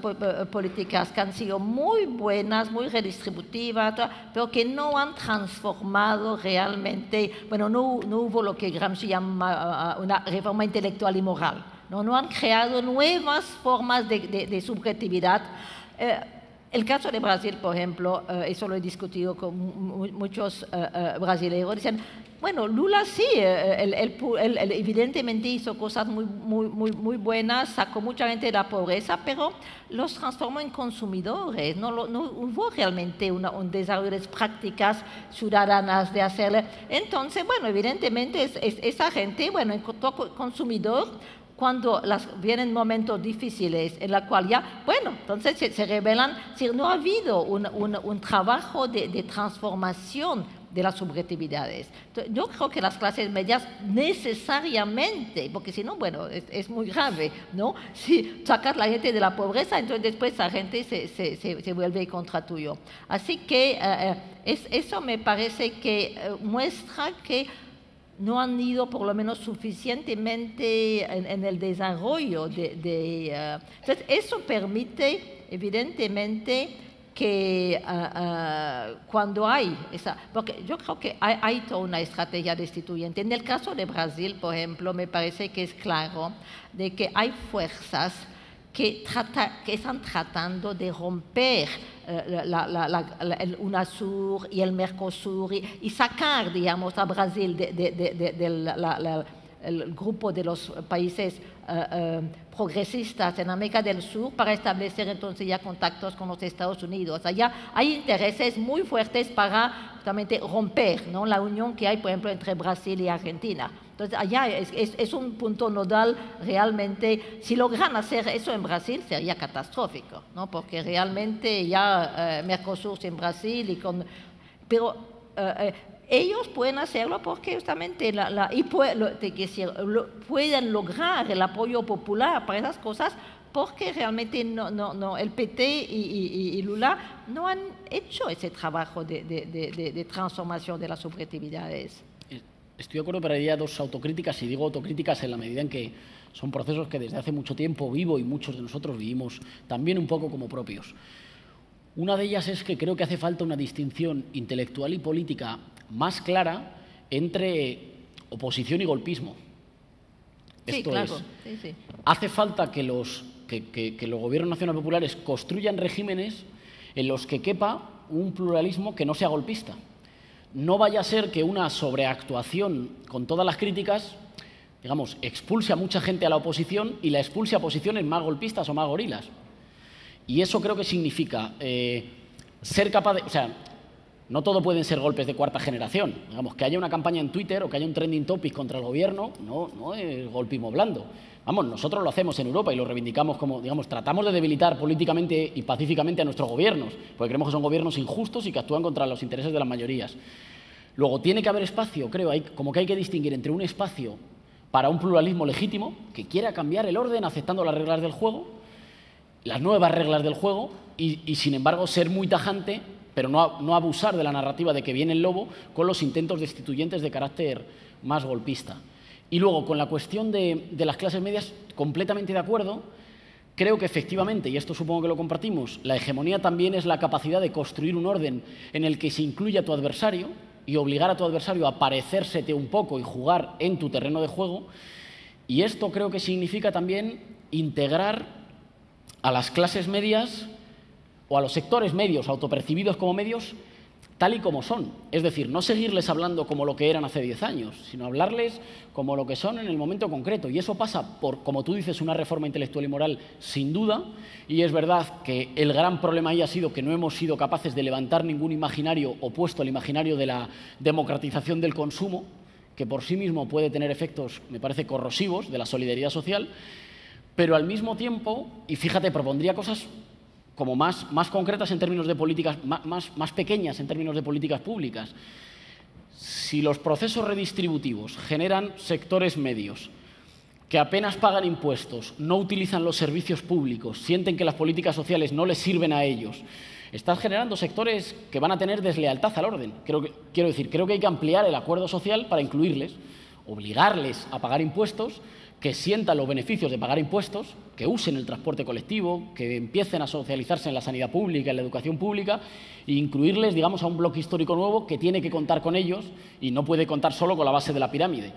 políticas que han sido muy buenas, muy redistributivas, pero que no han transformado realmente, bueno, no hubo lo que Gramsci llama una reforma intelectual y moral, no han creado nuevas formas de subjetividad. El caso de Brasil, por ejemplo, eso lo he discutido con muchos brasileños, dicen, bueno, Lula sí, él evidentemente hizo cosas muy buenas, sacó mucha gente de la pobreza, pero los transformó en consumidores, no hubo realmente un desarrollo de prácticas ciudadanas de hacerle. Entonces, bueno, evidentemente esa gente, bueno, encontró consumidor cuando vienen momentos difíciles en la cual ya, bueno, entonces se revelan, si no ha habido un trabajo de transformación de las subjetividades. Entonces, yo creo que las clases medias necesariamente, porque si no, bueno, es muy grave, ¿no? Si sacas la gente de la pobreza, entonces después la gente se vuelve contra tuyo. Así que eso me parece que muestra que no han ido por lo menos suficientemente en el desarrollo entonces eso permite evidentemente que cuando hay porque yo creo que hay toda una estrategia destituyente. En el caso de Brasil, por ejemplo, me parece que es claro de que hay fuerzas que están tratando de romper el UNASUR y el Mercosur y sacar, digamos, a Brasil del grupo de los países progresistas en América del Sur para establecer entonces ya contactos con los Estados Unidos. Allá hay intereses muy fuertes para justamente romper, ¿no?, la unión que hay, por ejemplo, entre Brasil y Argentina. Entonces, allá es un punto nodal realmente. Si logran hacer eso en Brasil, sería catastrófico, ¿no?, porque realmente ya Mercosur en Brasil pero ellos pueden hacerlo porque justamente pueden lograr el apoyo popular para esas cosas porque realmente el PT y Lula no han hecho ese trabajo de transformación de las subjetividades. Estoy de acuerdo, pero hay dos autocríticas, y digo autocríticas en la medida en que son procesos que desde hace mucho tiempo vivo y muchos de nosotros vivimos también un poco como propios. Una de ellas es que creo que hace falta una distinción intelectual y política más clara entre oposición y golpismo. Sí, Esto claro. es, sí. Hace falta que los gobiernos nacionales populares construyan regímenes en los que quepa un pluralismo que no sea golpista. No vaya a ser que una sobreactuación con todas las críticas, digamos, expulse a mucha gente a la oposición y la expulse a posiciones más golpistas o más gorilas. Y eso creo que significa ser capaz de... O sea, no todo pueden ser golpes de cuarta generación. Digamos, que haya una campaña en Twitter o que haya un trending topic contra el gobierno, no es golpismo blando. Vamos, nosotros lo hacemos en Europa y lo reivindicamos como, digamos, tratamos de debilitar políticamente y pacíficamente a nuestros gobiernos, porque creemos que son gobiernos injustos y que actúan contra los intereses de las mayorías. Luego, tiene que haber espacio, creo, como que hay que distinguir entre un espacio para un pluralismo legítimo, que quiera cambiar el orden aceptando las reglas del juego, las nuevas reglas del juego, y sin embargo ser muy tajante, pero no abusar de la narrativa de que viene el lobo con los intentos destituyentes de carácter más golpista. Y luego, con la cuestión de las clases medias, completamente de acuerdo. Creo que efectivamente, y esto supongo que lo compartimos, la hegemonía también es la capacidad de construir un orden en el que se incluya a tu adversario y obligar a tu adversario a parecérsete un poco y jugar en tu terreno de juego. Y esto creo que significa también integrar a las clases medias o a los sectores medios, autopercibidos como medios, tal y como son. Es decir, no seguirles hablando como lo que eran hace 10 años, sino hablarles como lo que son en el momento concreto. Y eso pasa por, como tú dices, una reforma intelectual y moral, sin duda. Y es verdad que el gran problema ahí ha sido que no hemos sido capaces de levantar ningún imaginario opuesto al imaginario de la democratización del consumo, que por sí mismo puede tener efectos, me parece, corrosivos de la solidaridad social. Pero al mismo tiempo, y fíjate, propondría cosas como más concretas en términos de políticas, más pequeñas en términos de políticas públicas. Si los procesos redistributivos generan sectores medios que apenas pagan impuestos, no utilizan los servicios públicos, sienten que las políticas sociales no les sirven a ellos, estás generando sectores que van a tener deslealtad al orden. Creo que hay que ampliar el acuerdo social para incluirles, obligarles a pagar impuestos, que sientan los beneficios de pagar impuestos, que usen el transporte colectivo, que empiecen a socializarse en la sanidad pública, en la educación pública, e incluirles, digamos, a un bloque histórico nuevo que tiene que contar con ellos y no puede contar solo con la base de la pirámide.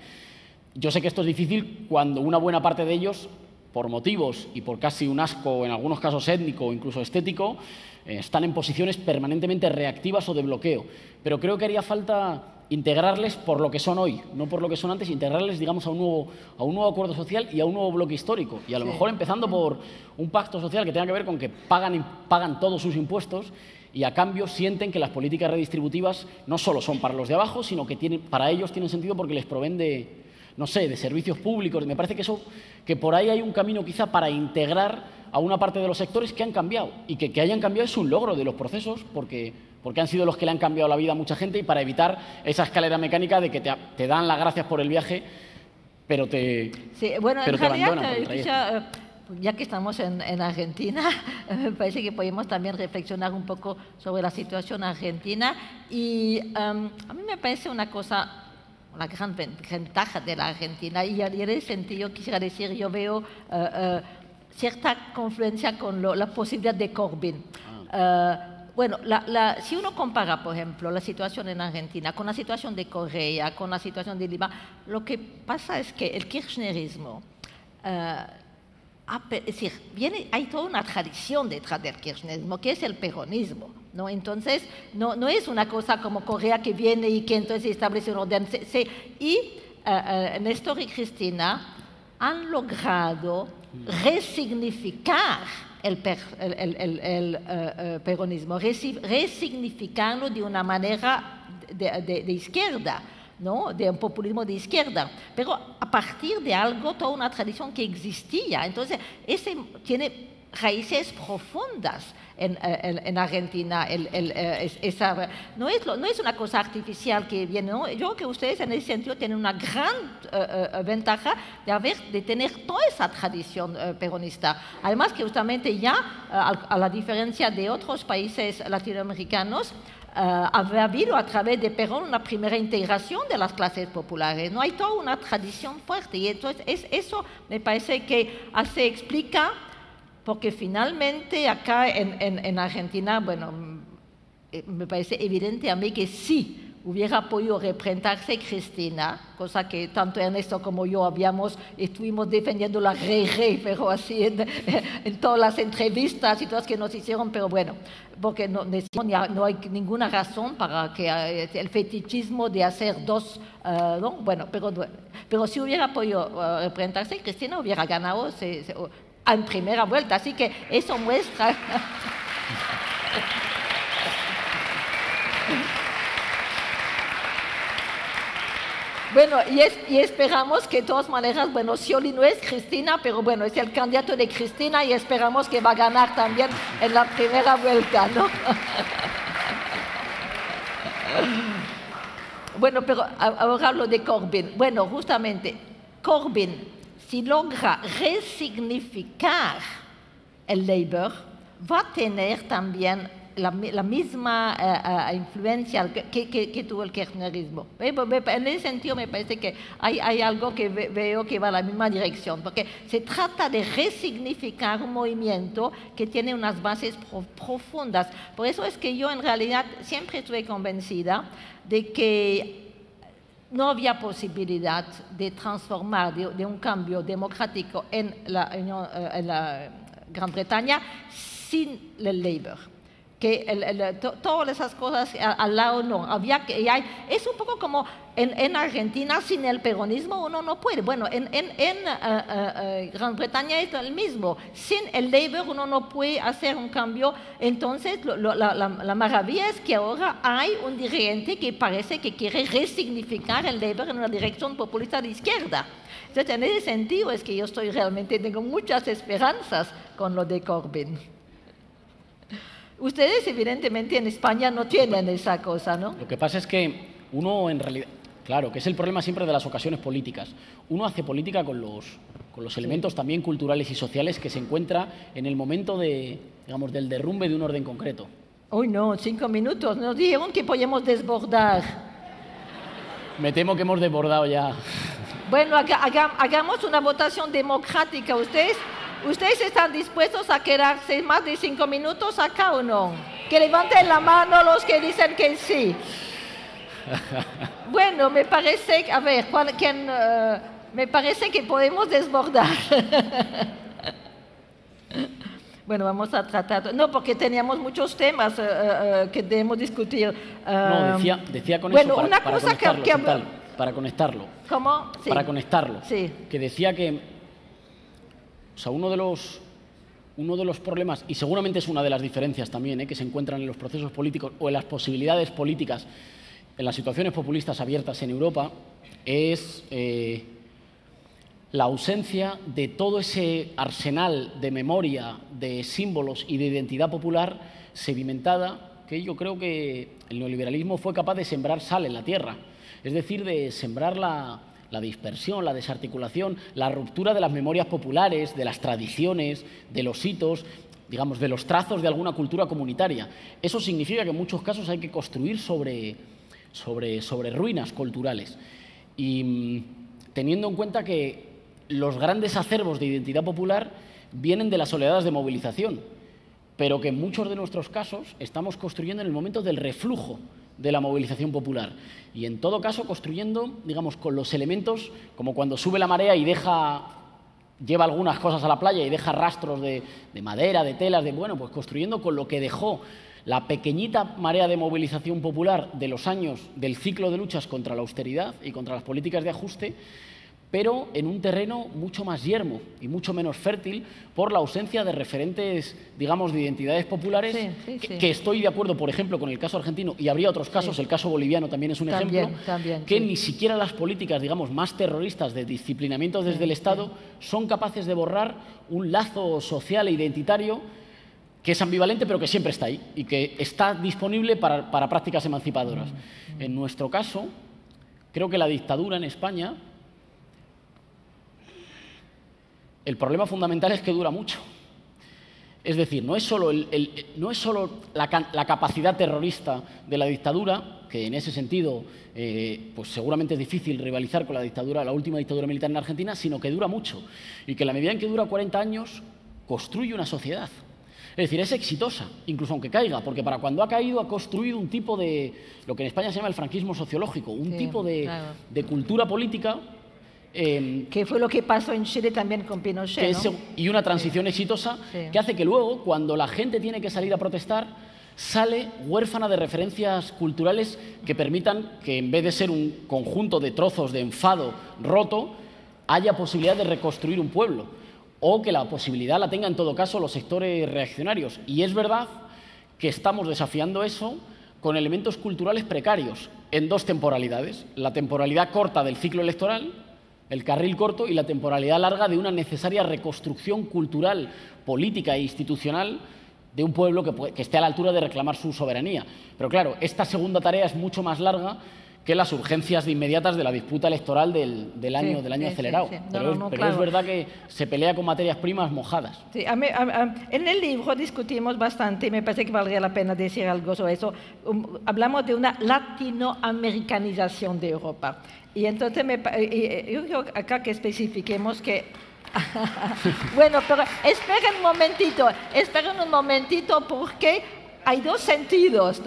Yo sé que esto es difícil cuando una buena parte de ellos, por motivos y por casi un asco, en algunos casos étnico o incluso estético, están en posiciones permanentemente reactivas o de bloqueo. Pero creo que haría falta integrarles por lo que son hoy, no por lo que son antes, integrarles, digamos, a un nuevo acuerdo social y a un nuevo bloque histórico. Y a lo mejor empezando por un pacto social que tenga que ver con que pagan todos sus impuestos y a cambio sienten que las políticas redistributivas no solo son para los de abajo, sino que para ellos tienen sentido porque les proveen de, no sé, de servicios públicos. Me parece que por ahí hay un camino quizá para integrar a una parte de los sectores que han cambiado, y que hayan cambiado es un logro de los procesos porque han sido los que le han cambiado la vida a mucha gente, y para evitar esa escalera mecánica de que te dan las gracias por el viaje, pero te abandonan por el trayecto. Ya que estamos en Argentina, me parece que podemos también reflexionar un poco sobre la situación argentina, y a mí me parece una cosa, una gran ventaja de la Argentina, y en ese sentido quisiera decir, yo veo cierta confluencia con la posibilidad de Corbyn. Bueno, si uno compara, por ejemplo, la situación en Argentina con la situación de Corea, con la situación de Líbano, lo que pasa es que el kirchnerismo, es decir, hay toda una tradición detrás del kirchnerismo, que es el peronismo, ¿no? Entonces, no es una cosa como Corea que viene y que entonces establece un orden. Néstor y Cristina han logrado resignificar el peronismo, resignificarlo de una manera de izquierda, ¿no? De un populismo de izquierda, pero a partir de algo, toda una tradición que existía. Entonces, tiene raíces profundas en Argentina. No es una cosa artificial que viene, ¿no? Yo creo que ustedes en ese sentido tienen una gran ventaja de tener toda esa tradición peronista. Además que justamente ya, a la diferencia de otros países latinoamericanos, había habido a través de Perón una primera integración de las clases populares. No hay toda una tradición fuerte, y entonces eso me parece que se explica porque finalmente acá en Argentina, bueno, me parece evidente a mí que sí hubiera podido representarse Cristina, cosa que tanto Ernesto como yo estuvimos defendiendo la rey, pero así en todas las entrevistas y todas que nos hicieron, pero bueno, porque no hay ninguna razón para que el fetichismo de hacer dos, ¿no? Bueno, pero si hubiera podido representarse, Cristina hubiera ganado en primera vuelta, así que eso muestra... Bueno, y esperamos que de todas maneras, bueno, Scioli no es Cristina, pero bueno, es el candidato de Cristina y esperamos que va a ganar también en la primera vuelta, ¿no? Bueno, pero ahora hablo de Corbyn. Bueno, justamente, Corbyn, si logra resignificar el Labour, va a tener también la misma influencia que tuvo el kirchnerismo. En ese sentido me parece que hay algo que veo que va en la misma dirección, porque se trata de resignificar un movimiento que tiene unas bases profundas. Por eso es que yo en realidad siempre estuve convencida de que no había posibilidad de transformar, de un cambio democrático en la Gran Bretaña sin el Labour. Que todas esas cosas al lado no. Es un poco como en Argentina, sin el peronismo uno no puede. Bueno, en Gran Bretaña es el mismo. Sin el Labour uno no puede hacer un cambio. Entonces, la maravilla es que ahora hay un dirigente que parece que quiere resignificar el Labour en una dirección populista de izquierda. Entonces, en ese sentido es que yo tengo muchas esperanzas con lo de Corbyn. Ustedes, evidentemente, en España no tienen esa cosa, ¿no? Lo que pasa es que uno en realidad, claro, que es el problema siempre de las ocasiones políticas. Uno hace política con los elementos también culturales y sociales que se encuentra en el momento digamos, del derrumbe de un orden concreto. Uy, no, 5 minutos. Nos dijeron que podíamos desbordar. Me temo que hemos desbordado ya. Bueno, hagamos una votación democrática. ¿Ustedes están dispuestos a quedarse más de 5 minutos acá o no? Que levanten la mano los que dicen que sí. Bueno, me parece, a ver, me parece que podemos desbordar. Bueno, vamos a tratar. No, porque teníamos muchos temas que debemos discutir. No, decía con bueno, eso una cosa para conectarlo. ¿Cómo? Sí. Para conectarlo. Sí. Que decía que, o sea, uno de los problemas, y seguramente es una de las diferencias también que se encuentran en los procesos políticos o en las posibilidades políticas, en las situaciones populistas abiertas en Europa, es la ausencia de todo ese arsenal de memoria, de símbolos y de identidad popular sedimentada que yo creo que el neoliberalismo fue capaz de sembrar sal en la tierra, es decir, de sembrar la dispersión, la desarticulación, la ruptura de las memorias populares, de las tradiciones, de los hitos, digamos, de los trazos de alguna cultura comunitaria. Eso significa que en muchos casos hay que construir sobre ruinas culturales. Y teniendo en cuenta que los grandes acervos de identidad popular vienen de las oleadas de movilización, pero que en muchos de nuestros casos estamos construyendo en el momento del reflujo de la movilización popular. Y en todo caso construyendo, digamos, con los elementos, como cuando sube la marea y lleva algunas cosas a la playa y deja rastros de madera, de telas, bueno, pues construyendo con lo que dejó la pequeñita marea de movilización popular de los años del ciclo de luchas contra la austeridad y contra las políticas de ajuste, pero en un terreno mucho más yermo y mucho menos fértil por la ausencia de referentes, digamos, de identidades populares, que estoy de acuerdo, por ejemplo, con el caso argentino, y habría otros casos, el caso boliviano también es un ejemplo, que ni siquiera las políticas, digamos, más terroristas de disciplinamiento desde el Estado son capaces de borrar un lazo social e identitario que es ambivalente, pero que siempre está ahí y que está disponible para prácticas emancipadoras. En nuestro caso, creo que la dictadura en España, el problema fundamental es que dura mucho. Es decir, no es solo la capacidad terrorista de la dictadura, que en ese sentido pues seguramente es difícil rivalizar con la última dictadura militar en Argentina, sino que dura mucho y que en la medida en que dura 40 años construye una sociedad. Es decir, es exitosa, incluso aunque caiga, porque para cuando ha caído ha construido un tipo de, lo que en España se llama el franquismo sociológico, un tipo de cultura política. Que fue lo que pasó en Chile también con Pinochet, ¿no? Y una transición exitosa que hace que luego, cuando la gente tiene que salir a protestar, sale huérfana de referencias culturales que permitan que, en vez de ser un conjunto de trozos de enfado roto, haya posibilidad de reconstruir un pueblo, o que la posibilidad la tengan en todo caso los sectores reaccionarios. Y es verdad que estamos desafiando eso con elementos culturales precarios en dos temporalidades: la temporalidad corta del ciclo electoral, el carril corto, y la temporalidad larga de una necesaria reconstrucción cultural, política e institucional de un pueblo que esté a la altura de reclamar su soberanía. Pero claro, esta segunda tarea es mucho más larga que las urgencias inmediatas de la disputa electoral del año acelerado. Pero es verdad que se pelea con materias primas mojadas. Sí, en el libro discutimos bastante, y me parece que valdría la pena decir algo sobre eso. Hablamos de una latinoamericanización de Europa. Y entonces yo creo acá que especifiquemos que... Bueno, pero esperen un momentito porque hay dos sentidos.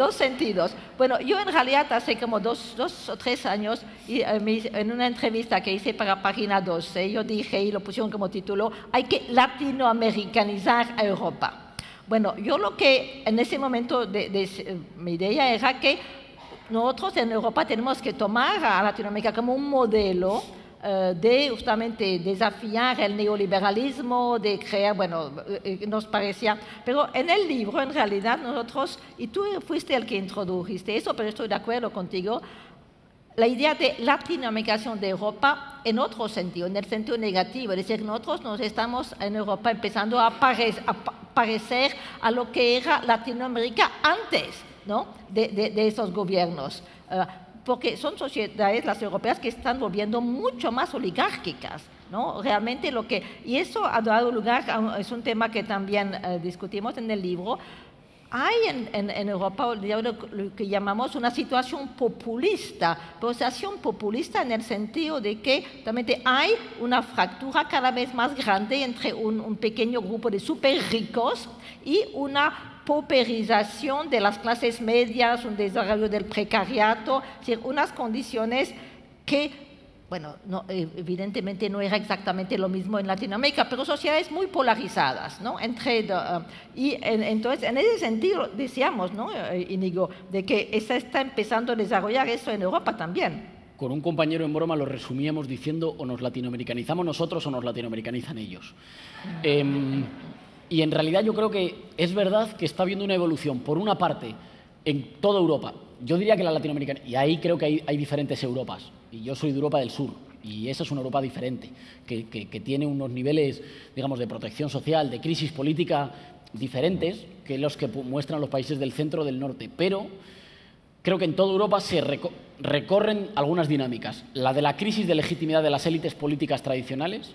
Bueno, yo en realidad hace como dos o tres años, en una entrevista que hice para Página 12, yo dije, y lo pusieron como título, hay que latinoamericanizar a Europa. Bueno, yo lo que en ese momento mi idea era que nosotros en Europa tenemos que tomar a Latinoamérica como un modelo de justamente desafiar el neoliberalismo, de crear, bueno, nos parecía, pero en el libro en realidad nosotros, y tú fuiste el que introdujiste eso, pero estoy de acuerdo contigo, la idea de latinoamericación de Europa en otro sentido, en el sentido negativo, es decir, nosotros nos estamos en Europa empezando a parecer a lo que era Latinoamérica antes, ¿no?, de esos gobiernos. porque son sociedades, las europeas, que están volviendo mucho más oligárquicas, ¿no? Realmente y eso ha dado lugar es un tema que también discutimos en el libro. Hay en Europa lo que llamamos una situación populista, pero situación populista en el sentido de que realmente hay una fractura cada vez más grande entre un pequeño grupo de súper ricos y una pauperización de las clases medias, un desarrollo del precariato, es decir, unas condiciones que, bueno, evidentemente no era exactamente lo mismo en Latinoamérica, pero sociedades muy polarizadas, ¿no? Entonces, en ese sentido, decíamos, ¿no, Íñigo, de que se está empezando a desarrollar eso en Europa también. Con un compañero en broma lo resumíamos diciendo: o nos latinoamericanizamos nosotros o nos latinoamericanizan ellos. Y en realidad yo creo que es verdad que está habiendo una evolución, por una parte, en toda Europa. Yo diría que la latinoamericana, y ahí creo que hay diferentes Europas, y yo soy de Europa del Sur, y esa es una Europa diferente, que tiene unos niveles, digamos, de protección social, de crisis política diferentes que los que muestran los países del centro o del norte, pero creo que en toda Europa se recorren algunas dinámicas. La de la crisis de legitimidad de las élites políticas tradicionales,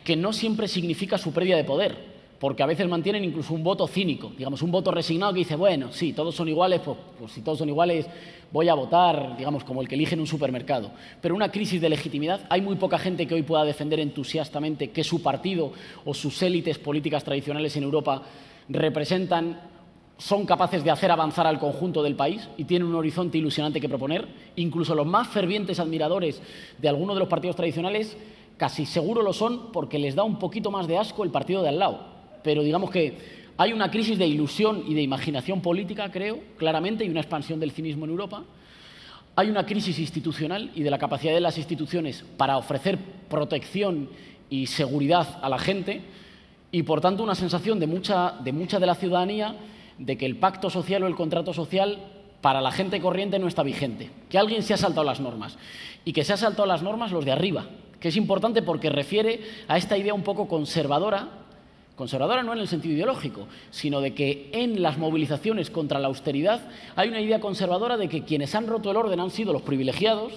que no siempre significa su pérdida de poder, porque a veces mantienen incluso un voto cínico, digamos, un voto resignado que dice: bueno, sí, todos son iguales, pues si todos son iguales voy a votar, digamos, como el que elige en un supermercado. Pero una crisis de legitimidad, hay muy poca gente que hoy pueda defender entusiastamente que su partido o sus élites políticas tradicionales en Europa son capaces de hacer avanzar al conjunto del país y tienen un horizonte ilusionante que proponer. Incluso los más fervientes admiradores de algunos de los partidos tradicionales casi seguro lo son porque les da un poquito más de asco el partido de al lado. Pero digamos que hay una crisis de ilusión y de imaginación política, creo, claramente, y una expansión del cinismo en Europa. Hay una crisis institucional y de la capacidad de las instituciones para ofrecer protección y seguridad a la gente, y por tanto una sensación de mucha de la ciudadanía de que el pacto social o el contrato social para la gente corriente no está vigente, que alguien se ha saltado las normas, y que se ha saltado las normas los de arriba, que es importante porque refiere a esta idea un poco conservadora no en el sentido ideológico, sino de que en las movilizaciones contra la austeridad hay una idea conservadora de que quienes han roto el orden han sido los privilegiados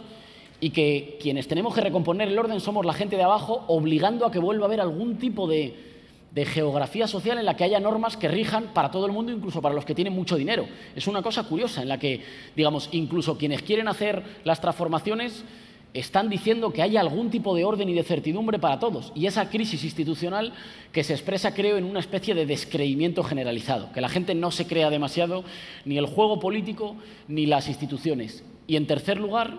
y que quienes tenemos que recomponer el orden somos la gente de abajo, obligando a que vuelva a haber algún tipo de geografía social en la que haya normas que rijan para todo el mundo, incluso para los que tienen mucho dinero. Es una cosa curiosa en la que, digamos, incluso quienes quieren hacer las transformaciones están diciendo que haya algún tipo de orden y de certidumbre para todos. Y esa crisis institucional que se expresa, creo, en una especie de descreimiento generalizado, que la gente no se crea demasiado ni el juego político ni las instituciones. Y, en tercer lugar,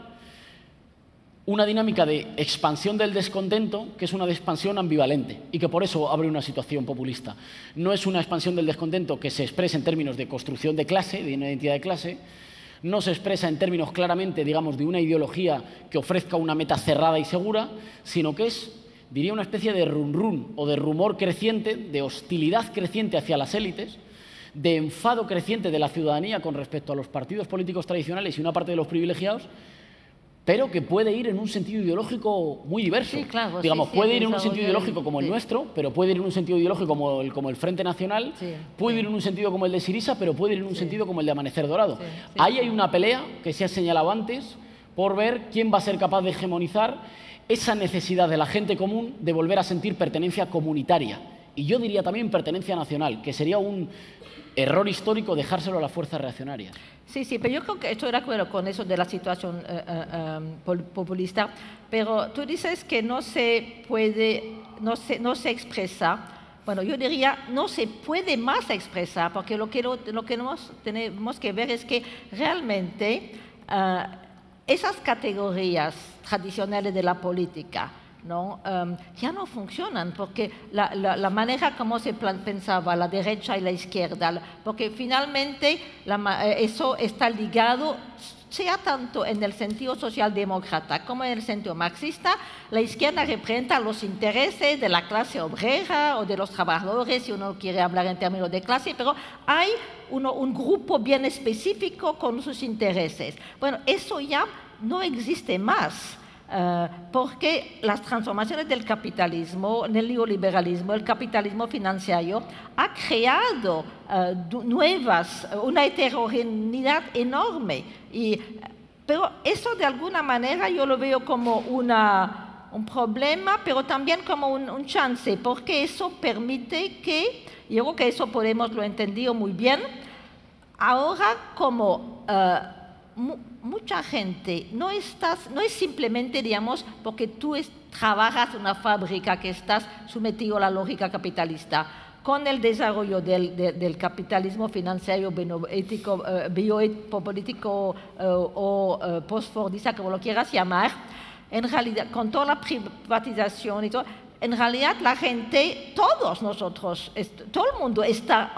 una dinámica de expansión del descontento, que es una expansión ambivalente y que por eso abre una situación populista. No es una expansión del descontento que se expresa en términos de construcción de clase, de una identidad de clase. No se expresa en términos claramente, digamos, de una ideología que ofrezca una meta cerrada y segura, sino que es, diría, una especie de run-run o de rumor creciente, de hostilidad creciente hacia las élites, de enfado creciente de la ciudadanía con respecto a los partidos políticos tradicionales y una parte de los privilegiados, pero que puede ir en un sentido ideológico muy diverso. Sí, claro, digamos, sí, puede ir en un sentido ideológico como el nuestro, pero puede ir en un sentido ideológico como el Frente Nacional, puede ir en un sentido como el de Syriza, pero puede ir en un sentido como el de Amanecer Dorado. Ahí hay una pelea que se ha señalado antes por ver quién va a ser capaz de hegemonizar esa necesidad de la gente común de volver a sentir pertenencia comunitaria. Y yo diría también pertenencia nacional, que sería un error histórico dejárselo a las fuerzas reaccionarias. Sí, pero yo creo que estoy de acuerdo con eso de la situación populista, pero tú dices que no se expresa. Bueno, yo diría no se puede más expresar, porque lo que tenemos que ver es que realmente esas categorías tradicionales de la política, ¿no? Ya no funcionan, porque la manera como se pensaba la derecha y la izquierda, porque finalmente eso está ligado, sea tanto en el sentido socialdemócrata como en el sentido marxista. La izquierda representa los intereses de la clase obrera o de los trabajadores, si uno quiere hablar en términos de clase, pero hay un grupo bien específico con sus intereses. Bueno, eso ya no existe más. Porque las transformaciones del capitalismo, del neoliberalismo, el capitalismo financiero, ha creado una heterogeneidad enorme. Pero eso de alguna manera yo lo veo como un problema, pero también como un chance, porque eso permite que, yo creo que eso lo he entendido muy bien, ahora como mucha gente no es simplemente, digamos, porque tú trabajas en una fábrica que estás sometido a la lógica capitalista. Con el desarrollo del capitalismo financiero, bioético, biopolítico o postfordista, como lo quieras llamar, en realidad, con toda la privatización y todo, en realidad la gente, todos nosotros, todo el mundo está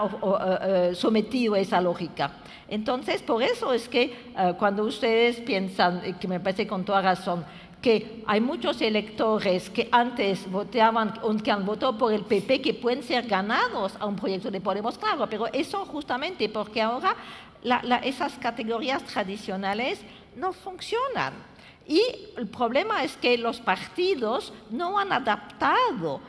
sometido a esa lógica. Entonces, por eso es que cuando ustedes piensan, que me parece con toda razón, que hay muchos electores que antes votaban o que han votado por el PP que pueden ser ganados a un proyecto de Podemos, claro, pero eso justamente porque ahora esas categorías tradicionales no funcionan. Y el problema es que los partidos no han adaptado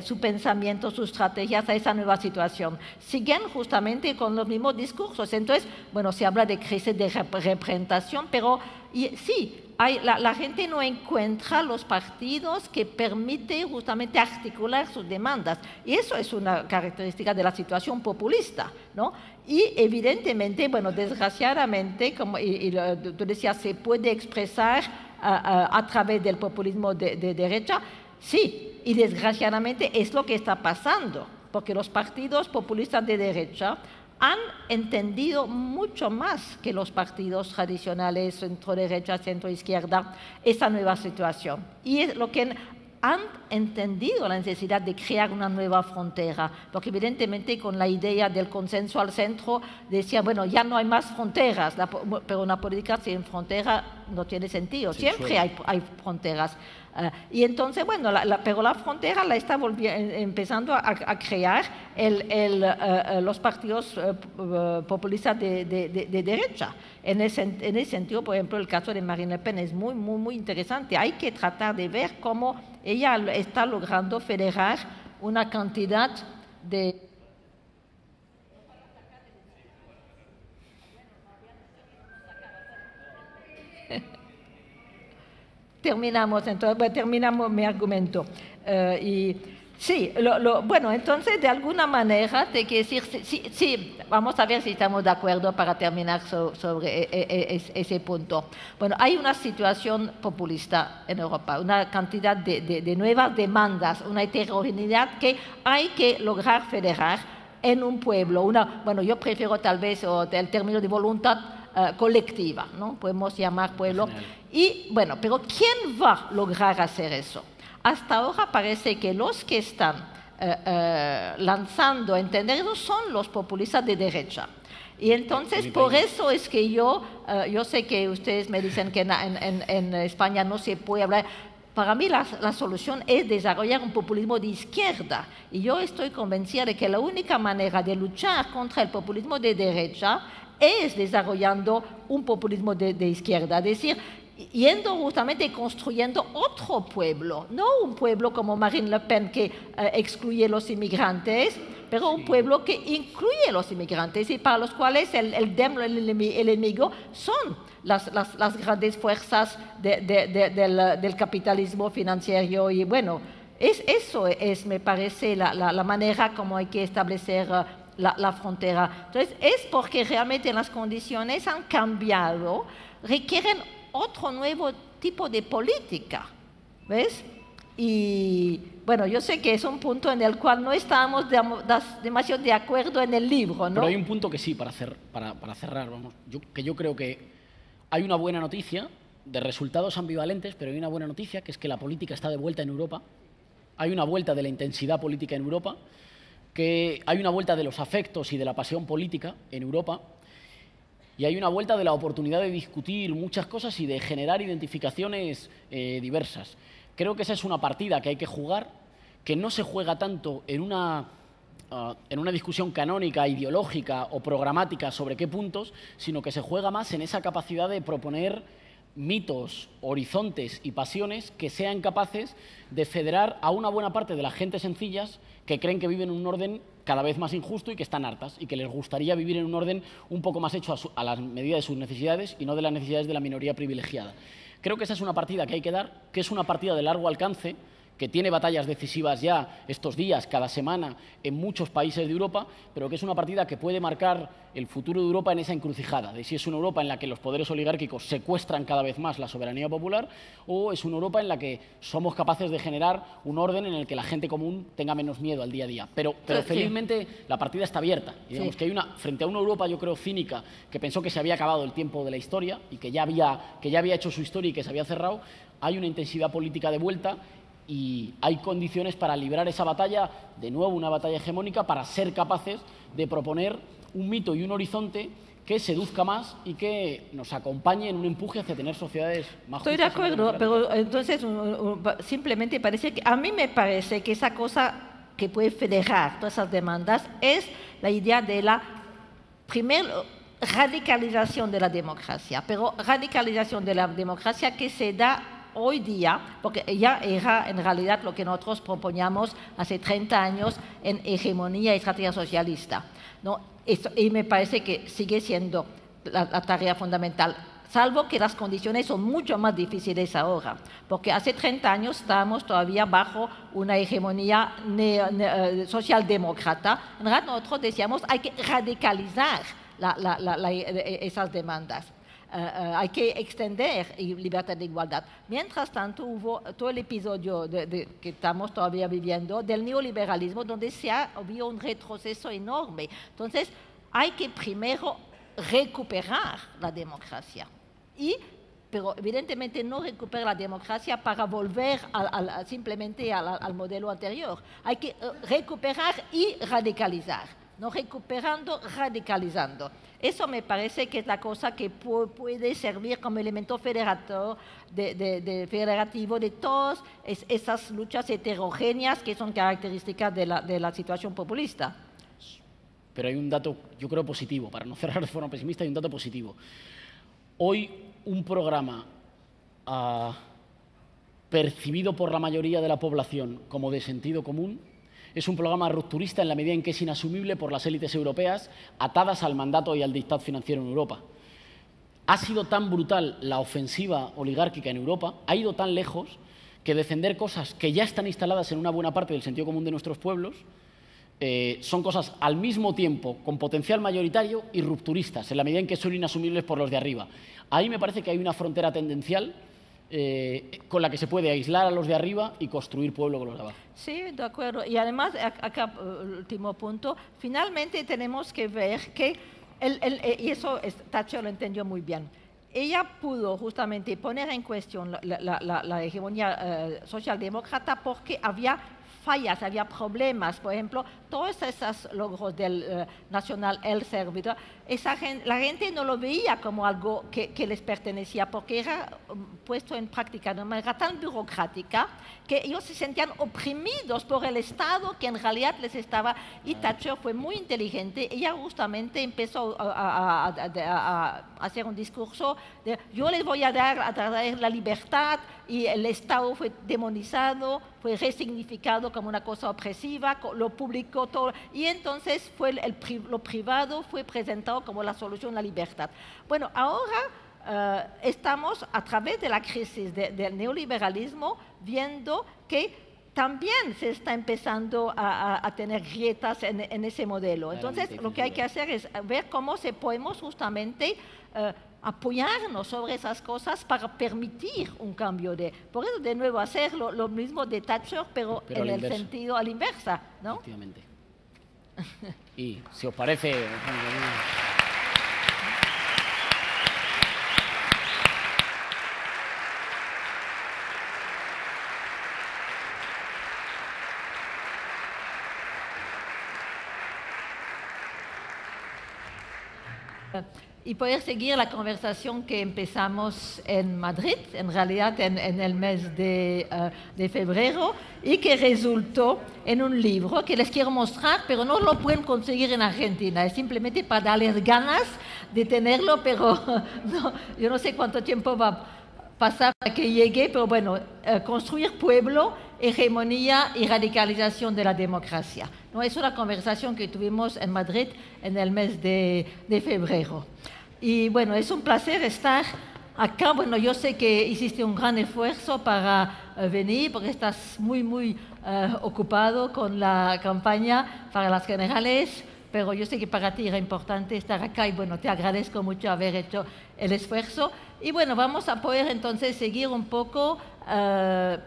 su pensamiento, sus estrategias a esa nueva situación. Siguen justamente con los mismos discursos. Entonces, bueno, se habla de crisis de representación, pero sí, la gente no encuentra los partidos que permiten justamente articular sus demandas. Y eso es una característica de la situación populista, ¿no? Y evidentemente, bueno, desgraciadamente, como tú decías, se puede expresar a través del populismo de derecha. Sí, y desgraciadamente es lo que está pasando, porque los partidos populistas de derecha han entendido mucho más que los partidos tradicionales, centro-derecha, centro-izquierda, esa nueva situación. Y es lo que han entendido la necesidad de crear una nueva frontera, porque evidentemente con la idea del consenso al centro decía, bueno, ya no hay más fronteras, pero una política sin frontera no tiene sentido, siempre hay fronteras. Y entonces, bueno, pero la frontera la está empezando a crear los partidos populistas de derecha. En ese sentido, por ejemplo, el caso de Marine Le Pen es muy, muy, muy interesante. Hay que tratar de ver cómo ella está logrando federar una cantidad de... Terminamos, entonces, terminamos mi argumento. Y sí, bueno, entonces de alguna manera, te quiero decir, sí, vamos a ver si estamos de acuerdo para terminar sobre ese punto. Bueno, hay una situación populista en Europa, una cantidad de nuevas demandas, una heterogeneidad que hay que lograr federar en un pueblo. Bueno, yo prefiero tal vez el término de voluntad colectiva, ¿no? Podemos llamar pueblo. Y bueno, pero ¿quién va a lograr hacer eso? Hasta ahora parece que los que están lanzando a entender eso son los populistas de derecha. Y entonces, por eso es que yo sé que ustedes me dicen que en España no se puede hablar. Para mí la solución es desarrollar un populismo de izquierda. Y yo estoy convencida de que la única manera de luchar contra el populismo de derecha es desarrollando un populismo de izquierda, es decir, yendo justamente construyendo otro pueblo, no un pueblo como Marine Le Pen que excluye a los inmigrantes, pero un pueblo que incluye a los inmigrantes y para los cuales el enemigo son las grandes fuerzas del capitalismo financiero. Y bueno, eso es, me parece, la manera como hay que establecer la frontera. Entonces, es porque realmente las condiciones han cambiado, requieren otro nuevo tipo de política, ¿ves? Y bueno, yo sé que es un punto en el cual no estamos demasiado de acuerdo en el libro, ¿no? Pero hay un punto que sí, para cerrar, vamos, yo creo que hay una buena noticia, de resultados ambivalentes, pero hay una buena noticia, que es que la política está de vuelta en Europa, hay una vuelta de la intensidad política en Europa, que hay una vuelta de los afectos y de la pasión política en Europa, y hay una vuelta de la oportunidad de discutir muchas cosas y de generar identificaciones diversas. Creo que esa es una partida que hay que jugar, que no se juega tanto en una discusión canónica, ideológica o programática sobre qué puntos, sino que se juega más en esa capacidad de proponer mitos, horizontes y pasiones que sean capaces de federar a una buena parte de las gentes sencillas que creen que viven en un orden cada vez más injusto y que están hartas y que les gustaría vivir en un orden un poco más hecho a la medida de sus necesidades y no de las necesidades de la minoría privilegiada. Creo que esa es una partida que hay que dar, que es una partida de largo alcance, que tiene batallas decisivas ya estos días, cada semana, en muchos países de Europa, pero que es una partida que puede marcar el futuro de Europa en esa encrucijada, de si es una Europa en la que los poderes oligárquicos secuestran cada vez más la soberanía popular o es una Europa en la que somos capaces de generar un orden en el que la gente común tenga menos miedo al día a día. Pero felizmente la partida está abierta. Y digamos que hay frente a una Europa, yo creo, cínica, que pensó que se había acabado el tiempo de la historia y que ya había hecho su historia y que se había cerrado, hay una intensidad política de vuelta y hay condiciones para librar esa batalla, de nuevo una batalla hegemónica, para ser capaces de proponer un mito y un horizonte que seduzca más y que nos acompañe en un empuje hacia tener sociedades más justas. Estoy de acuerdo, pero entonces simplemente parece que a mí me parece que esa cosa que puede federar todas esas demandas es la idea de la primera radicalización de la democracia, pero radicalización de la democracia que se da hoy día, porque ya era en realidad lo que nosotros proponíamos hace 30 años en hegemonía y estrategia socialista, ¿no? Y me parece que sigue siendo la tarea fundamental, salvo que las condiciones son mucho más difíciles ahora, porque hace 30 años estábamos todavía bajo una hegemonía socialdemócrata. En realidad nosotros decíamos hay que radicalizar esas demandas. Hay que extender libertad de igualdad. Mientras tanto, hubo todo el episodio que estamos todavía viviendo del neoliberalismo, donde había un retroceso enorme. Entonces, hay que primero recuperar la democracia. Pero evidentemente no recuperar la democracia para volver simplemente al modelo anterior. Hay que recuperar y radicalizar. No recuperando, radicalizando. Eso me parece que es la cosa que puede servir como elemento federativo de todas esas luchas heterogéneas que son características de la situación populista. Pero hay un dato, yo creo, positivo. Para no cerrar de forma pesimista, hay un dato positivo. Hoy un programa percibido por la mayoría de la población como de sentido común es un programa rupturista en la medida en que es inasumible por las élites europeas atadas al mandato y al dictado financiero en Europa. Ha sido tan brutal la ofensiva oligárquica en Europa, ha ido tan lejos, que defender cosas que ya están instaladas en una buena parte del sentido común de nuestros pueblos son cosas al mismo tiempo con potencial mayoritario y rupturistas, en la medida en que son inasumibles por los de arriba. Ahí me parece que hay una frontera tendencial con la que se puede aislar a los de arriba y construir pueblo con los de abajo. Sí, de acuerdo. Y además, acá, último punto, finalmente tenemos que ver que, y eso Thatcher lo entendió muy bien, ella pudo justamente poner en cuestión la hegemonía socialdemócrata porque había fallas, había problemas. Por ejemplo, todos esos logros del National Health Service, la gente no lo veía como algo que les pertenecía porque era puesto en práctica de manera tan burocrática que ellos se sentían oprimidos por el Estado que en realidad les estaba. Y Thatcher fue muy inteligente. Ella justamente empezó a hacer un discurso de yo les voy a dar la libertad, y el Estado fue demonizado, fue resignificado como una cosa opresiva, lo publicó todo, y entonces lo privado fue presentado como la solución a la libertad. Bueno, ahora estamos a través de la crisis del neoliberalismo viendo que también se está empezando a tener grietas en ese modelo. Entonces, lo que hay que hacer es ver cómo podemos justamente apoyarnos sobre esas cosas para permitir un cambio por eso de nuevo hacer lo mismo de Thatcher, pero en el sentido a la inversa, ¿no? Efectivamente. Y si os parece... Y poder seguir la conversación que empezamos en Madrid, en realidad en el mes de febrero, y que resultó en un libro que les quiero mostrar, pero no lo pueden conseguir en Argentina. Es simplemente para darles ganas de tenerlo, pero yo no sé cuánto tiempo va a pasar para que llegue, pero bueno, construir pueblo, hegemonía y radicalización de la democracia. ¿no? Es una conversación que tuvimos en Madrid en el mes de febrero. Y bueno, es un placer estar acá. Bueno, yo sé que hiciste un gran esfuerzo para venir porque estás muy ocupado con la campaña para las generales, pero yo sé que para ti era importante estar acá y bueno, te agradezco mucho haber hecho el esfuerzo. Y bueno, vamos a poder entonces seguir un poco.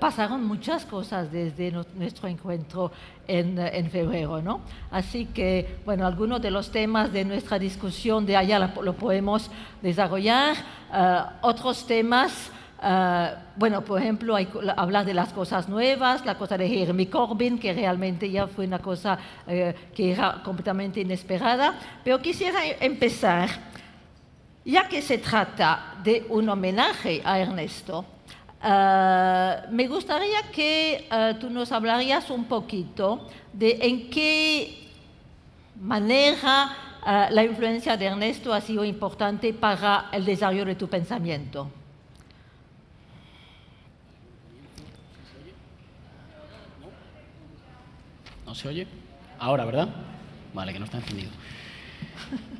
Pasaron muchas cosas desde nuestro encuentro en febrero, ¿no? Así que, bueno, algunos de los temas de nuestra discusión de allá lo podemos desarrollar. Otros temas, bueno, por ejemplo, hablar de las cosas nuevas, la cosa de Jeremy Corbyn, que realmente ya fue una cosa que era completamente inesperada. Pero quisiera empezar, ya que se trata de un homenaje a Ernesto, me gustaría que tú nos hablarías un poquito de en qué manera la influencia de Ernesto ha sido importante para el desarrollo de tu pensamiento. ¿No se oye? Ahora, ¿verdad? Vale, que no está encendido.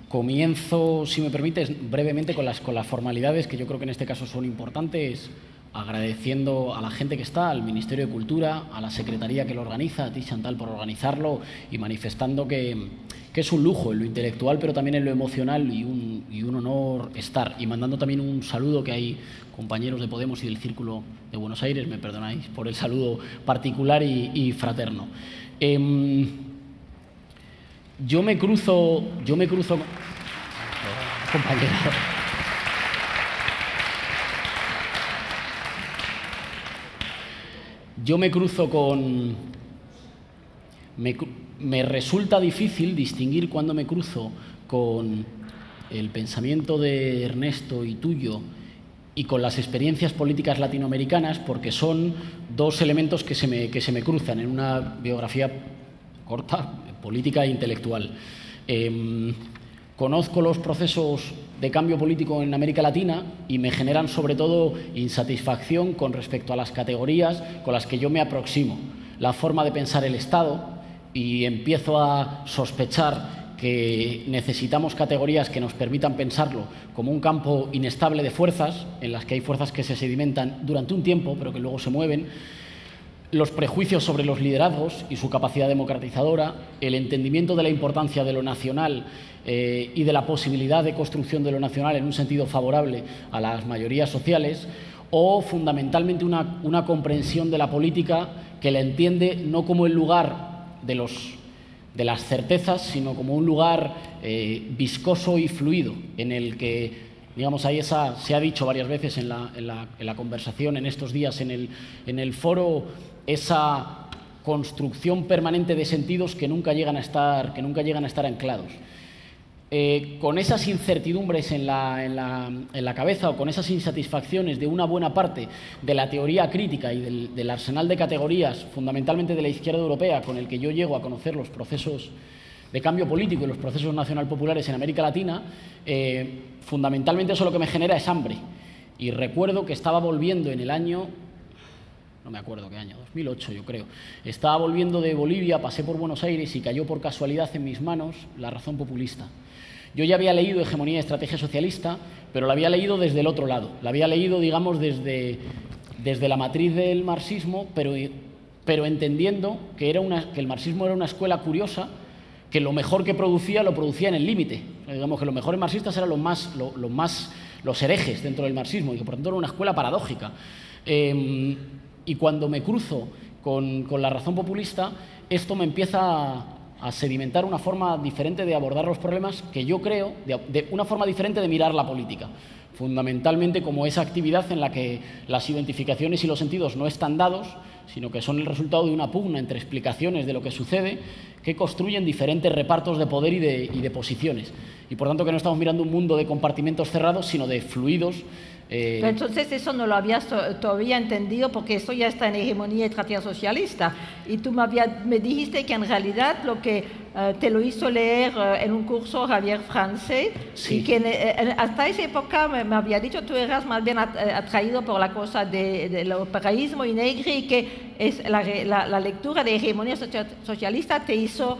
Comienzo, si me permites, brevemente con las formalidades que yo creo que en este caso son importantes, agradeciendo a la gente que está, al Ministerio de Cultura, a la Secretaría que lo organiza, a ti, Chantal, por organizarlo y manifestando que es un lujo en lo intelectual, pero también en lo emocional y un honor estar. Y mandando también un saludo, que hay compañeros de Podemos y del Círculo de Buenos Aires, me perdonáis por el saludo particular y fraterno. Yo me cruzo compañero. Yo me cruzo con... Me resulta difícil distinguir cuando me cruzo con el pensamiento de Ernesto y tuyo y con las experiencias políticas latinoamericanas, porque son dos elementos que se me cruzan en una biografía corta, política e intelectual. Conozco los procesos de cambio político en América Latina y me generan sobre todo insatisfacción con respecto a las categorías con las que yo me aproximo, la forma de pensar el Estado, y empiezo a sospechar que necesitamos categorías que nos permitan pensarlo como un campo inestable de fuerzas, en las que hay fuerzas que se sedimentan durante un tiempo pero que luego se mueven, los prejuicios sobre los liderazgos y su capacidad democratizadora, el entendimiento de la importancia de lo nacional y de la posibilidad de construcción de lo nacional en un sentido favorable a las mayorías sociales, o fundamentalmente una comprensión de la política que la entiende no como el lugar de las certezas, sino como un lugar viscoso y fluido, en el que, digamos, se ha dicho varias veces en la conversación en estos días en el foro, esa construcción permanente de sentidos que nunca llegan a estar anclados. Con esas incertidumbres en la cabeza, o con esas insatisfacciones de una buena parte de la teoría crítica y del arsenal de categorías, fundamentalmente de la izquierda europea, con el que yo llego a conocer los procesos de cambio político y los procesos nacional-populares en América Latina, fundamentalmente eso lo que me genera es hambre. Y recuerdo que estaba volviendo en el año, no me acuerdo qué año, 2008 yo creo, estaba volviendo de Bolivia, pasé por Buenos Aires y cayó por casualidad en mis manos La razón populista. Yo ya había leído Hegemonía y estrategia socialista, pero la había leído desde el otro lado. La había leído, digamos, desde la matriz del marxismo, pero entendiendo que el marxismo era una escuela curiosa, que lo mejor que producía lo producía en el límite. Digamos que los mejores marxistas eran los herejes dentro del marxismo, y que por tanto era una escuela paradójica. Y cuando me cruzo con La razón populista, esto me empieza a sedimentar una forma diferente de abordar los problemas, que yo creo, de una forma diferente de mirar la política, fundamentalmente como esa actividad en la que las identificaciones y los sentidos no están dados, sino que son el resultado de una pugna entre explicaciones de lo que sucede, que construyen diferentes repartos de poder y de posiciones. Y por tanto que no estamos mirando un mundo de compartimentos cerrados, sino de fluidos Pero entonces eso no lo habías todavía entendido porque eso ya está en hegemonía y estrategia socialista. Y tú me dijiste que en realidad lo que te lo hizo leer en un curso Javier Francés, sí. Y que hasta esa época me había dicho tú eras más bien atraído por la cosa del operaísmo y Negri, y que la lectura de hegemonía socialista te hizo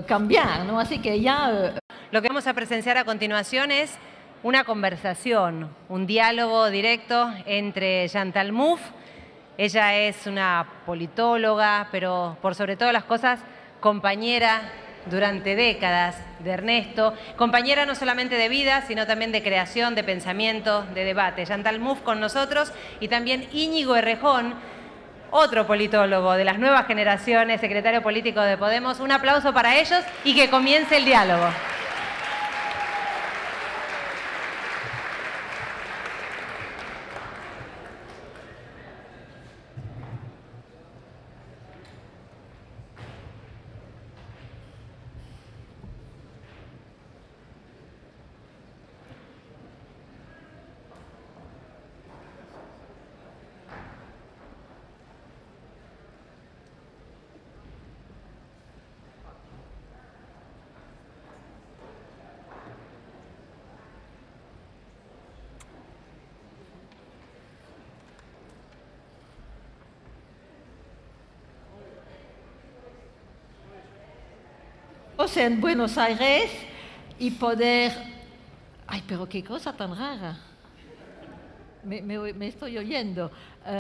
cambiar, ¿no? Así que ya... Lo que vamos a presenciar a continuación es una conversación, un diálogo directo entre Chantal Mouffe. Ella es una politóloga, pero por sobre todas las cosas, compañera durante décadas de Ernesto, compañera no solamente de vida, sino también de creación, de pensamiento, de debate. Chantal Mouffe con nosotros y también Íñigo Errejón, otro politólogo de las nuevas generaciones, secretario político de Podemos. Un aplauso para ellos y que comience el diálogo. En Buenos Aires y poder... Ay, pero qué cosa tan rara. Me estoy oyendo.